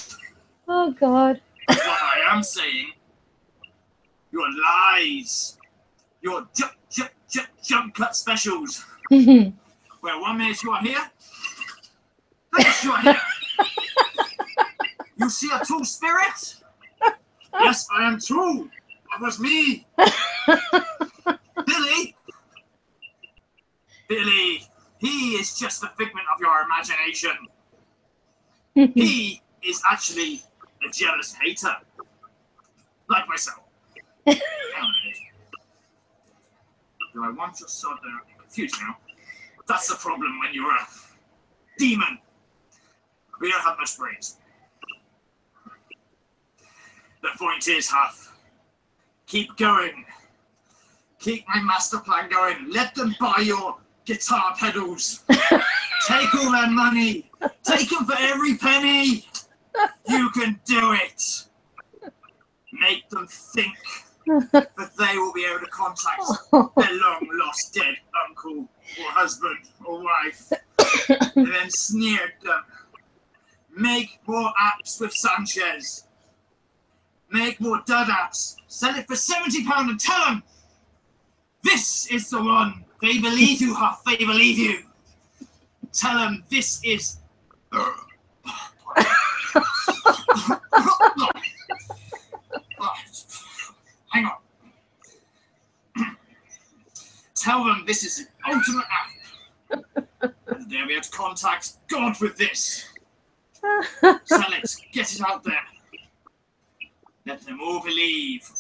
Oh, God. What I am saying, your lies, your jump cut specials, where 1 minute you are here, next you are here. You see a tall spirit? Yes, I am tall. That was me. Billy, he is just a figment of your imagination. He is actually a jealous hater, like myself. Do I want your son? I'm confused now. That's the problem when you're a demon. We don't have much brains. The point is, Huff, keep going. Keep my master plan going. Let them buy your guitar pedals. Take all their money. Take them for every penny. You can do it. Make them think that they will be able to contact their long-lost dead uncle or husband or wife, and then sneer at them. Make more apps with Sanchez. Make more dud apps. Sell it for £70 and tell them this is the one. They believe you, Huff. They believe you. Tell them this is. Hang on. Tell them this is an ultimate app. And they'll be able to contact God with this. Sell it. Get it out there. Let them all believe.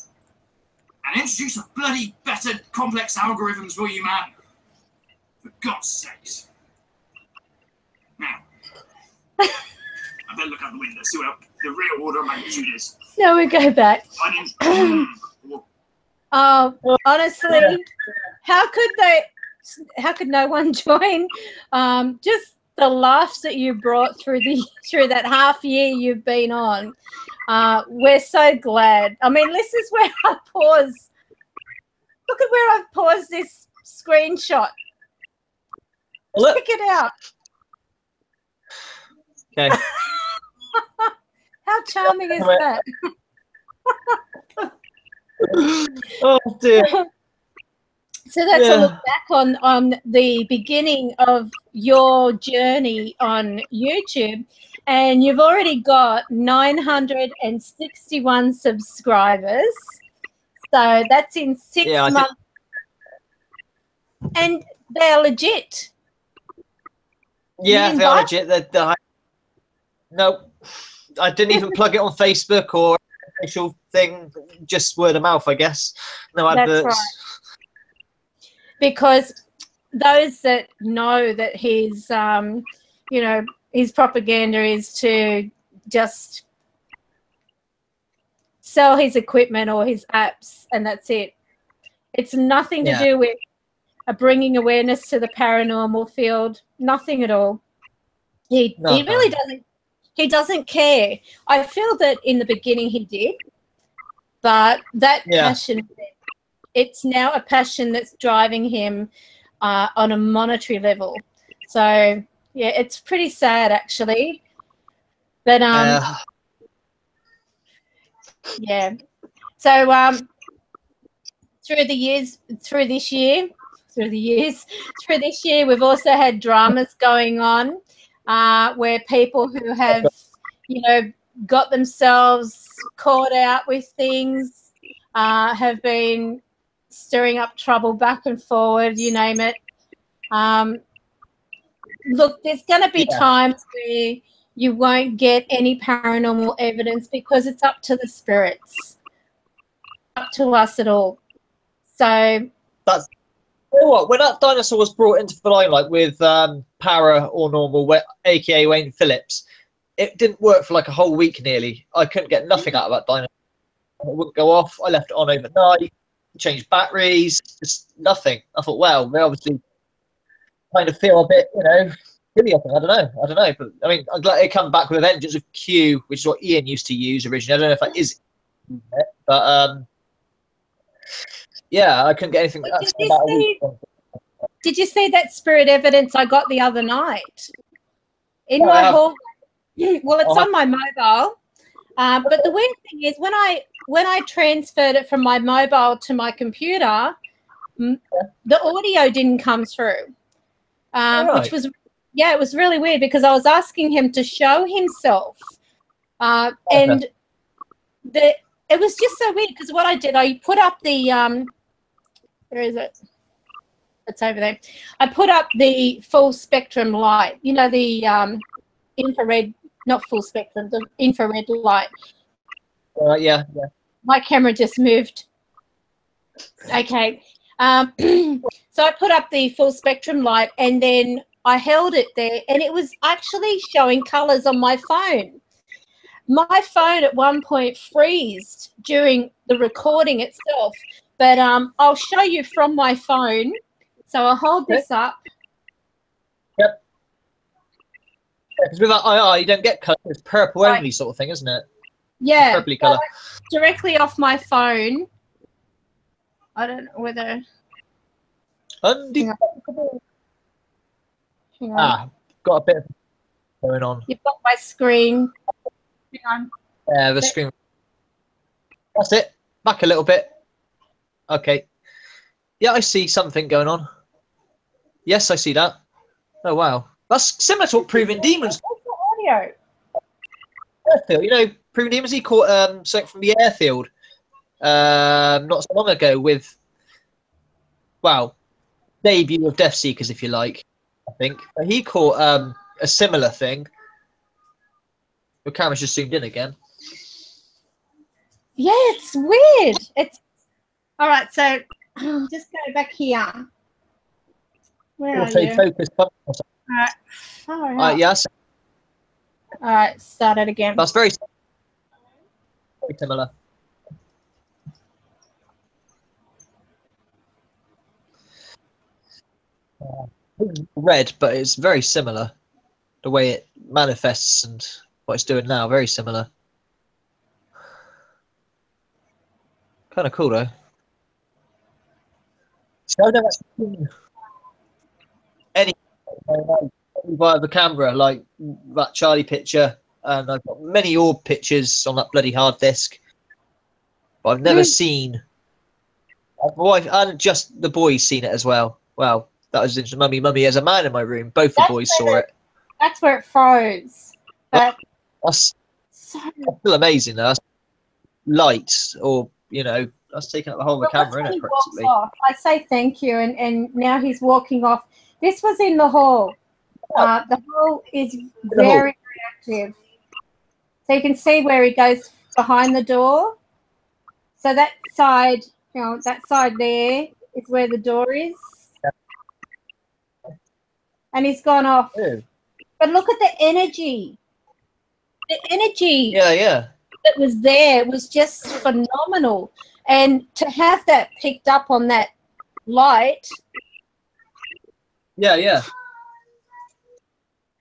And introduce a bloody better complex algorithms for you, man. For God's sakes. Now, I better look out the window, see what the real order of magnitude is. Now we go back. Honestly, how could no one join? Just the laughs that you brought through that half year you've been on. We're so glad. I mean, this is where I pause. Look at where I've paused this screenshot. Look. Check it out. Okay. How charming is that? Oh dear. So that's a look back on the beginning of your journey on YouTube, and you've already got 961 subscribers. So that's in 6 months. And they're legit. Yeah, they are legit. No, I didn't even plug it on Facebook or official thing. Just word of mouth, I guess. No adverts. That's right. Because those that know that his, his propaganda is to just sell his equipment or his apps, and that's it. It's nothing to do with bringing awareness to the paranormal field. Nothing at all. He really doesn't. He doesn't care. I feel that in the beginning he did, but that passion, it's now a passion that's driving him on a monetary level. So, yeah, it's pretty sad actually. But, yeah. So, through this year, we've also had dramas going on where people who have, got themselves caught out with things have been stirring up trouble back and forward, you name it. Look, there's going to be times where you won't get any paranormal evidence because it's up to the spirits, up to us at all. So that's what, when that dinosaur was brought into the limelight with Paranormal, aka Wayne Phillips, it didn't work for like a whole week nearly. I couldn't get nothing out of that dynamo. It wouldn't go off. I left it on overnight, changed batteries, just nothing. I thought, well, they obviously kind of feel a bit, you know, silly. I don't know. But I mean, I'm glad it come back with a vengeance of Q, which is what Ian used to use originally. I don't know if that is it, but yeah, I couldn't get anything. Did you see that spirit evidence I got the other night in No, my hall? Well, it's on my mobile. But the weird thing is when I transferred it from my mobile to my computer, the audio didn't come through, which was, it was really weird because I was asking him to show himself, and it was just so weird because what I did, I put up the where is it? It's over there. I put up the full spectrum light, you know, the infrared, not full spectrum, the infrared light. Yeah. My camera just moved. Okay. So I put up the full spectrum light and then I held it there and it was actually showing colors on my phone. My phone at one point freezed during the recording itself, but I'll show you from my phone. So I'll hold this up. Yep. Because with that IR, you don't get colour. It's purple only sort of thing, isn't it? Yeah. Purpley colour. Directly off my phone. I don't know whether. Hang on. Got a bit going on. You've got my screen. Hang on. Yeah, the screen. That's it. Back a little bit. Okay. Yeah, I see something going on. Yes, I see that. Oh, wow. That's similar to what Proving Demons. What's the audio? Airfield. You know, Proving Demons, he caught something from the airfield not so long ago with, well, debut of Death Seekers, if you like, I think. But he caught a similar thing. The camera's just zoomed in again. Yeah, it's weird. It's all right. So just go back here. Where are you? Focus. All right. All right. Yes. All right. Start it again. That's very similar. Red, but it's very similar. The way it manifests and what it's doing now, very similar. Kind of cool though. So I've never seen any via the camera like that Charlie picture, and I've got many orb pictures on that bloody hard disk, but I've never seen. My wife and just the boys seen it as well. Wow, that was interesting. Mummy, as a man in my room, both the boys saw it. That's where it froze. But that's still amazing though. That's light, or you know, that's taking up the whole of the camera, isn't it? Practically. I say thank you, and now he's walking off. This was in the hall. The hall is very active. So you can see where he goes behind the door. So that side, you know, that side there is where the door is. And he's gone off. Ew. But look at the energy. The energy Yeah. that was there was just phenomenal. And to have that picked up on that light. Yeah.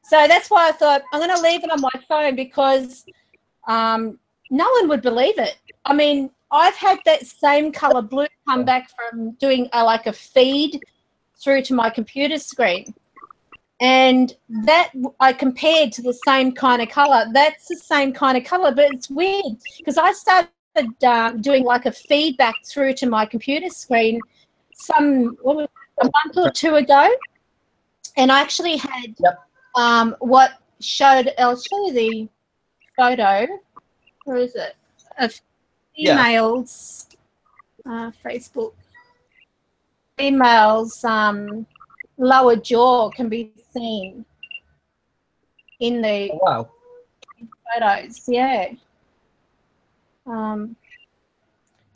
So that's why I thought I'm going to leave it on my phone because no one would believe it. I mean, I've had that same color blue come back from doing like a feed through to my computer screen. And that I compared to the same kind of color. That's the same kind of color, but it's weird because I started doing like a feedback through to my computer screen a month or two ago. And I actually had what showed, I'll show you the photo. Where is it? Of females, Facebook. Females' lower jaw can be seen in the photos. Yeah.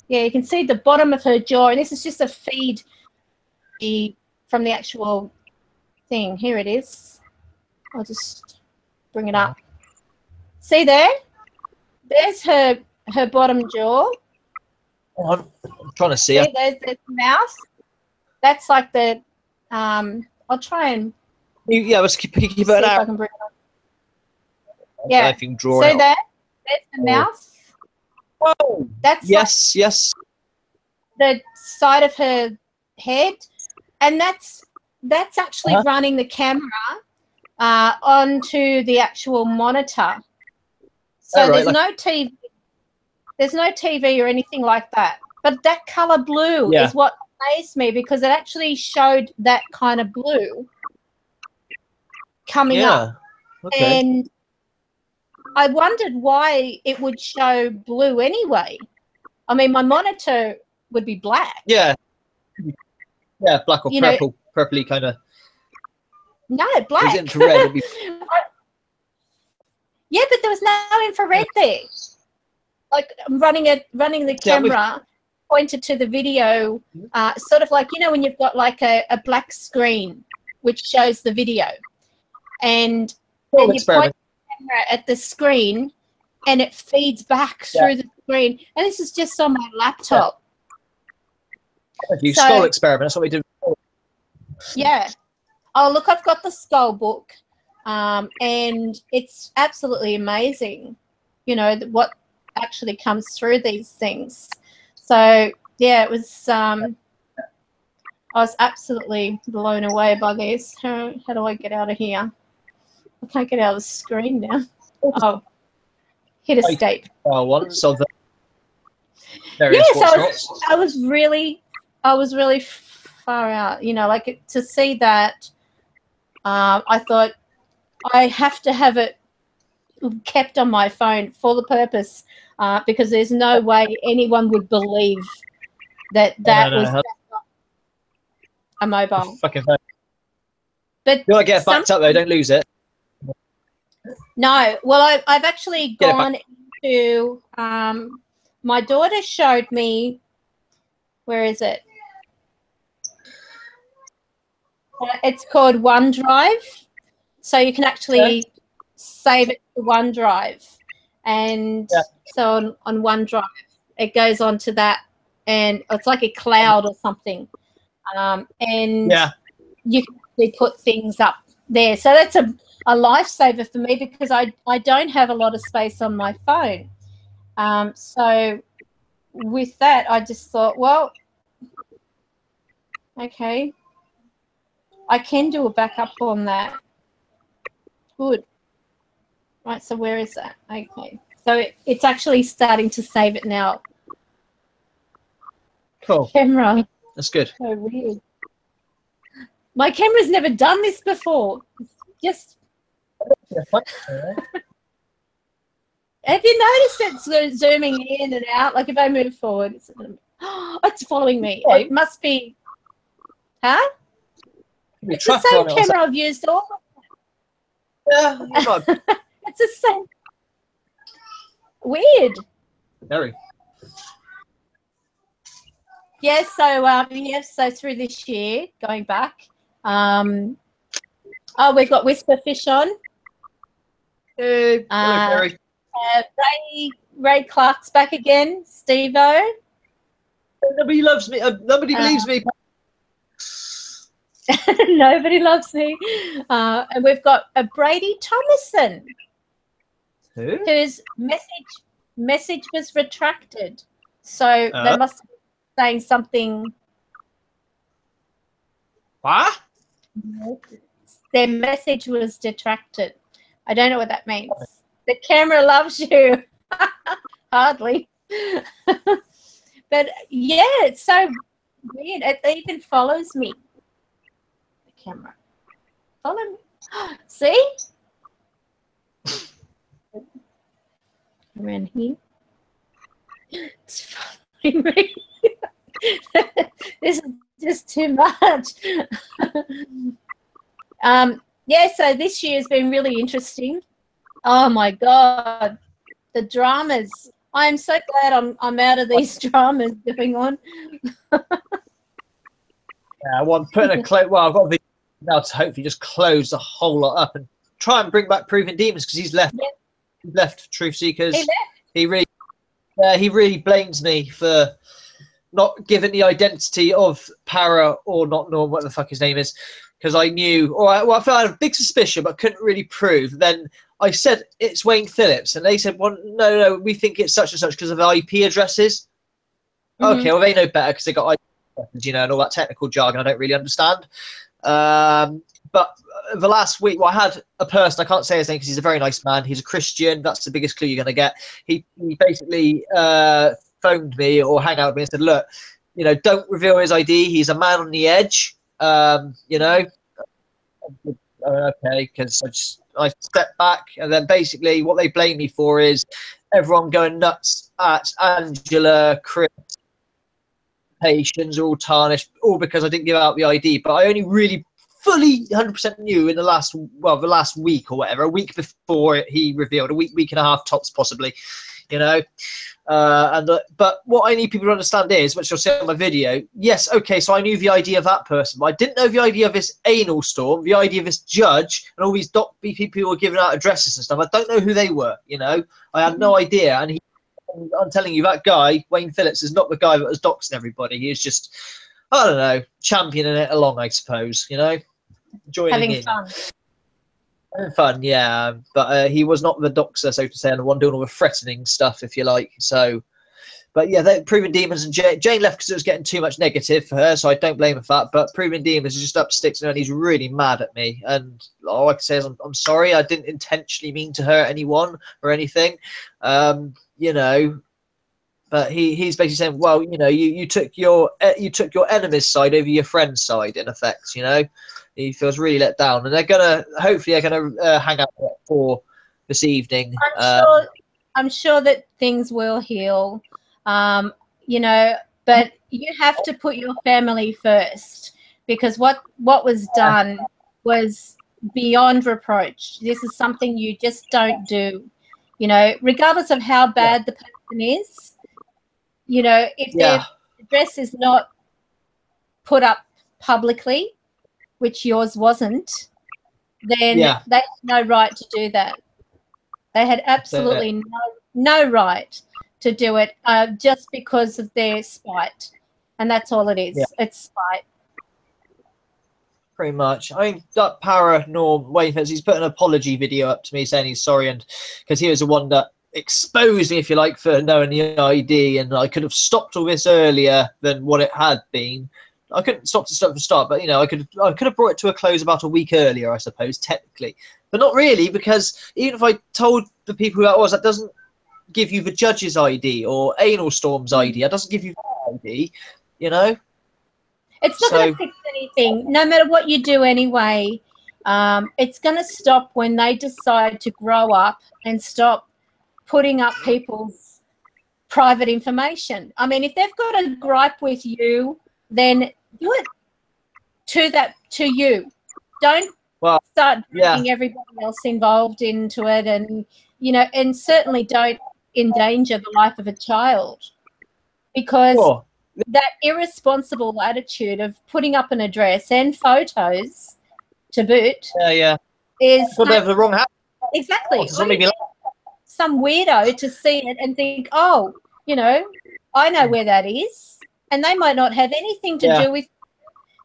Yeah, you can see the bottom of her jaw, and this is just a feed from the actual thing. Here it is. I'll just bring it up. See there? There's her bottom jaw. I'm trying to see. See, there's the mouth. That's like the I'll try and Let's keep it see if I out. can bring it up. Yeah. If you can draw See it. there? There's the mouth. Oh, That's yes. the side of her head, and that's actually running the camera onto the actual monitor. So there's no TV. There's no TV or anything like that. But that color blue is what amazed me, because it actually showed that kind of blue coming up. Okay. And I wondered why it would show blue anyway. I mean, my monitor would be black. Yeah, black or purple, purpley kind of. No, black. Is infrared? It'd be... Yeah, but there was no infrared there. Like running the camera pointed to the video, sort of like, when you've got like a black screen which shows the video, and then you point the camera at the screen and it feeds back through the screen. And this is just on my laptop. Skull experiment. That's what we do. Yeah. Oh, look, I've got the skull book, and it's absolutely amazing, what actually comes through these things. So, yeah, it was, I was absolutely blown away by this. How do I get out of here? I can't get out of the screen now. Oh, hit escape. Once of the yes, I was really far out, like to see that. I thought I have to have it kept on my phone for the purpose, because there's no way anyone would believe that was a mobile. Fucking phone. But you gotta get it backed up though. Don't lose it. No, well, I've actually gone into. My daughter showed me. Where is it? It's called OneDrive, so you can actually save it to OneDrive, and so on OneDrive it goes onto that, and it's like a cloud or something, and you can actually put things up there. So that's a lifesaver for me, because I don't have a lot of space on my phone. So with that, I just thought, well, okay, I can do a backup on that. Good. Right, so where is that? Okay. So it's actually starting to save it now. Cool. Camera. That's good. So weird. My camera's never done this before. It's just... Have you noticed it's zooming in and out? Like if I move forward, it's following me. It must be... Huh? It's the same camera I've used all. Yeah, it's the same. Weird. Very. Yes. So through this year, going back. We've got Whisperfish on. Hey, hello, Ray Clark's back again. Steve-O. Nobody loves me. Nobody believes me. Nobody loves me. And we've got a Brady Thomason, whose message was retracted. So they must be saying something. What? Their message was detracted. I don't know what that means. The camera loves you. Hardly. But yeah, it's so weird. It even follows me. Camera. Follow me. See? Around here. It's following me. This is just too much. Yeah, so this year has been really interesting. Oh my God. The dramas. I'm so glad I'm out of these dramas going on. Yeah, well, I'm putting I've got a video now to hopefully just close the whole lot up and try and bring back Proving Demons, because he's left. left Truth Seekers. He left. He really blames me for not giving the identity of Para or not Norm, what the fuck his name is, because I knew, I felt I had a big suspicion, but couldn't really prove. Then I said it's Wayne Phillips, and they said, well, no, we think it's such and such because of the IP addresses. Mm-hmm. Okay, well, they know better because they got IP addresses, and all that technical jargon I don't really understand. But the last week, I had a person, I can't say his name because he's a very nice man. He's a Christian. That's the biggest clue you're going to get. He basically phoned me or hang out with me and said, look, don't reveal his ID. He's a man on the edge, Okay, because I stepped back, and then basically what they blame me for is everyone going nuts at Angela, Chris, patients are all tarnished, all because I didn't give out the ID. But I only really fully 100% knew in the last week or whatever, a week before he revealed, a week and a half tops possibly, but what I need people to understand is, which you'll see on my video, yes, okay, so I knew the ID of that person, but I didn't know the ID of this anal storm, the ID of this judge, and all these people who were giving out addresses and stuff. I don't know who they were, I had no idea. And I'm telling you, that guy, Wayne Phillips, is not the guy that was doxing everybody. He is just, I don't know, championing it along, I suppose, Having fun. Having fun, yeah. But he was not the doxer, so to say, and the one doing all the threatening stuff, if you like. So, but yeah, they're Proving Demons, and Jane left because it was getting too much negative for her, so I don't blame her for that. But Proving Demons is just up sticks, and he's really mad at me. And all I can say is, I'm sorry. I didn't intentionally mean to hurt anyone or anything, But he's basically saying, well, you took your enemy's side over your friend's side, in effect. He feels really let down, and hopefully they're gonna hang out for this evening. I'm sure that things will heal, but you have to put your family first, because what was done was beyond reproach. This is something you just don't do, regardless of how bad the person is. If their address is not put up publicly, which yours wasn't, then they had no right to do that. They had absolutely no right to do it just because of their spite. And that's all it is. Yeah. It's spite. Pretty much. I mean, that Paranormal Roy, he's put an apology video up to me saying he's sorry, and because he was the one that exposed me, if you like, for knowing the ID, and I could have stopped all this earlier than what it had been. I couldn't stop from the start, but I could have brought it to a close about a week earlier, I suppose, technically, but not really, because even if I told the people who that was, that doesn't give you the judge's ID or Anal Storm's ID. That doesn't give you that ID, It's not going to fix anything, no matter what you do anyway. It's going to stop when they decide to grow up and stop putting up people's private information. I mean, if they've got a gripe with you, then do it to you. Don't start bringing everybody else involved into it, and and certainly don't endanger the life of a child, because that irresponsible attitude of putting up an address and photos to boot is the wrong hat. Exactly. Some weirdo to see it and think, oh, I know where that is. And they might not have anything to do with it.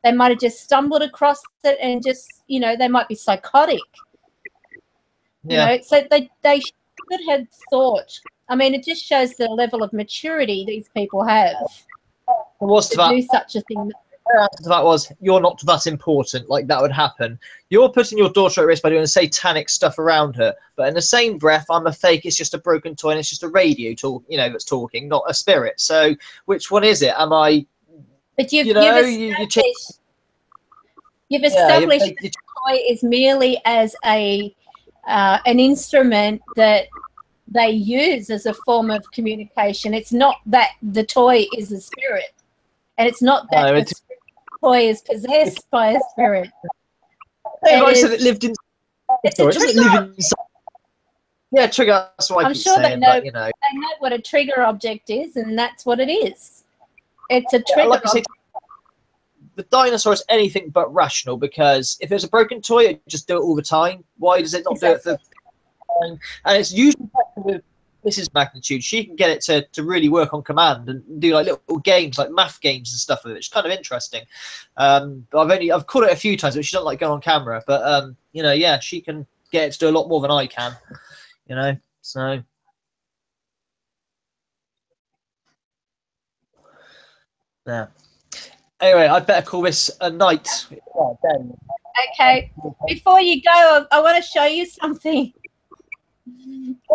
They might have just stumbled across it and just, they might be psychotic. So they should have thought. I mean, it just shows the level of maturity these people have to do such a thing. The answer to that was, you're not that important, like that would happen. You're putting your daughter at risk by doing satanic stuff around her, but in the same breath, I'm a fake, it's just a broken toy, and it's just a radio talk, that's talking, not a spirit. So which one is it? Am I... But you've established the toy is merely as an instrument that they use as a form of communication. It's not that the toy is a spirit, and it's not that the toy is possessed by a spirit. It lived in. It doesn't live inside. Yeah, trigger. That's what I'm sure saying, they know what a trigger object is, and that's what it is. It's a trigger object. The dinosaur is anything but rational, because if there's a broken toy, it just do it all the time. Why does it not do it for time. And it's usually better with Mrs. Magnitude. She can get it to really work on command and do like little games, like math games and stuff with it. It's kind of interesting. But I've caught it a few times, but she doesn't like going on camera. But you know, yeah, she can get it to do a lot more than I can. You know, so. Yeah. Anyway, I'd better call this a night. Okay. Before you go, I want to show you something.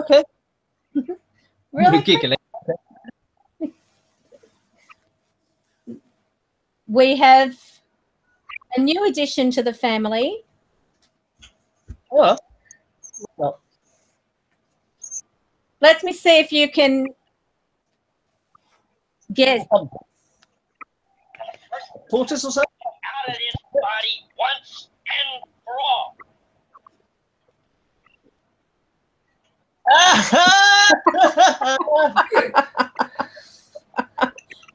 Okay. Really? You're giggling. We have a new addition to the family. Oh. Well. Let me see if you can guess. Tortoise or something? Out of this body once and for all.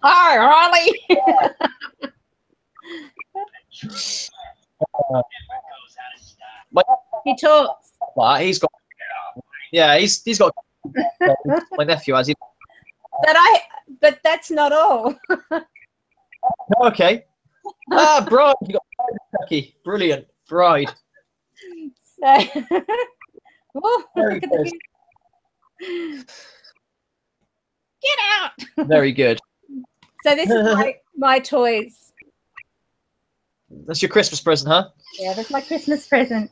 Hi, Harley. He talks. Well, he's got. Yeah, he's got. My nephew has. But that's not all. Okay. Bride. You got Bride, Becky. Brilliant. Bride. So, oh, Very look at good. Get out. Very good. So this is my toys. That's your Christmas present, huh? Yeah, that's my Christmas present.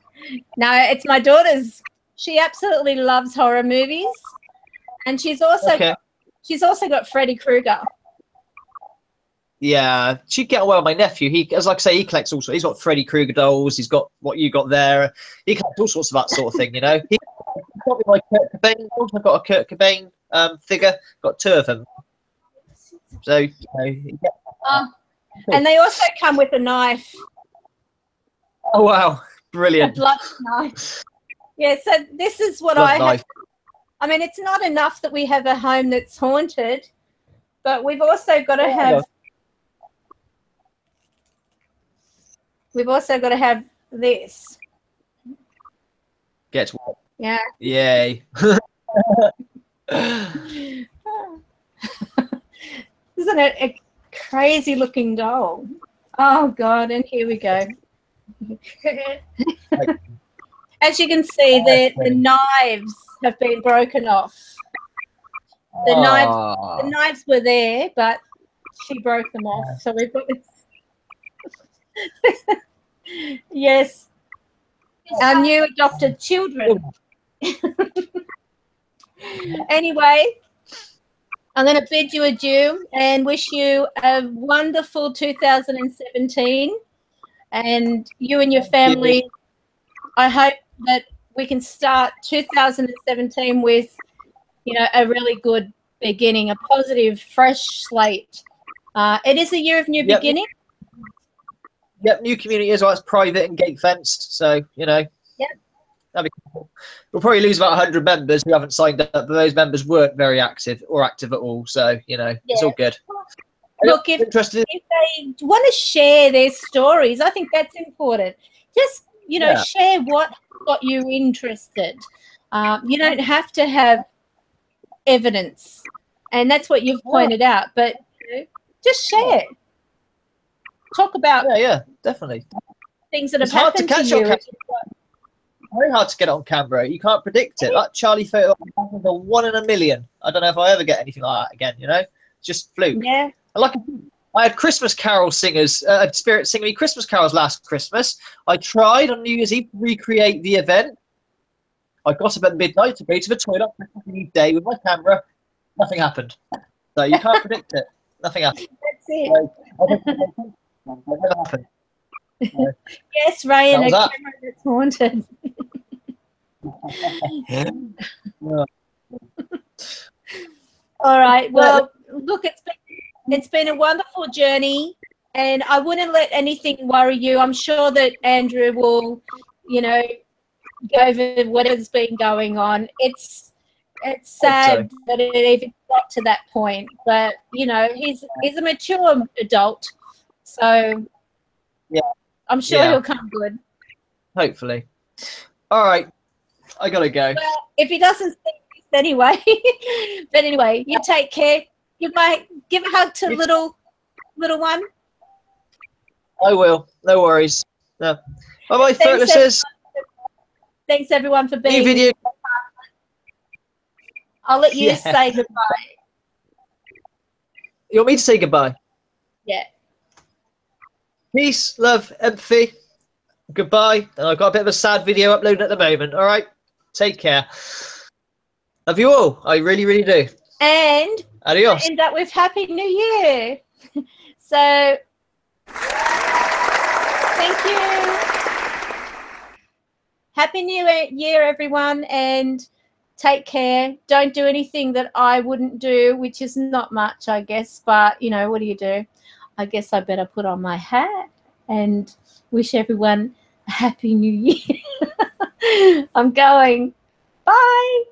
No, it's my daughter's. She absolutely loves horror movies, and she's also got Freddy Krueger. Yeah, she'd get on well with my nephew. He, as like I say, he collects also. He's got Freddy Krueger dolls. He's got what you got there. He collects all sorts of that sort of thing, you know. He's got me my Kurt Cobain dolls. I've got a Kurt Cobain figure. Got 2 of them. So, you know, and they also come with a knife. Oh wow, A brilliant! blunt knife. Yeah, so this is what Blunt I have. knife. I mean, it's not enough that we have a home that's haunted, but we've also got to have. We've also got to have this. Get what? Yeah. Yay! Isn't it a crazy looking doll? Oh God! And here we go. As you can see, the knives have been broken off. The knives were there, but she broke them off. So we've got this. Yes, our new adopted children. Anyway, I'm going to bid you adieu and wish you a wonderful 2017, and you and your family. I hope that we can start 2017 with, you know, a really good beginning, a positive, fresh slate. It is a year of new beginning. Yep, new community as well. It's private and gate fenced, so you know. Yep. That'd be cool. We'll probably lose about 100 members who haven't signed up, but those members weren't very active or active at all. So you know, it's all good. Look, if they want to share their stories, I think that's important. Just, you know, share what got you interested. You don't have to have evidence, and that's what you've pointed out. But you know, just share. Talk about definitely things that have happened to you. Very hard to get on camera. You can't predict it. That Charlie photo was a 1 in a million. I don't know if I ever get anything like that again. You know, just fluke. Yeah. I had Christmas carol singers, spirit singing me Christmas carols last Christmas. I tried on New Year's Eve to recreate the event. I got up at midnight to go to the toilet on Christmas Eve day with my camera. Nothing happened. So you can't predict it. Nothing happened. That's it. What happened? Yes, Ray, and a camera that's haunted. All right. Well, look, it's been a wonderful journey, and I wouldn't let anything worry you. I'm sure that Andrew will, you know, go over whatever's been going on. It's sad that it even got to that point, but you know, he's a mature adult, so I'm sure he'll come good. Hopefully. All right. I gotta go. Well, if he doesn't see this anyway, but anyway, you take care. Give a hug to little one. I will. No worries. No. Bye-bye, Thirtnesses. Thanks everyone for being New video. I'll let you say goodbye. You want me to say goodbye? Yeah. Peace, love, empathy. Goodbye. And I've got a bit of a sad video uploading at the moment. All right. Take care. Love you all. I really, really do. And adios. End up with Happy New Year. So thank you. Happy New Year, everyone, and take care. Don't do anything that I wouldn't do, which is not much, I guess. But, you know, what do you do? I guess I better put on my hat and wish everyone a Happy New Year. I'm going. Bye.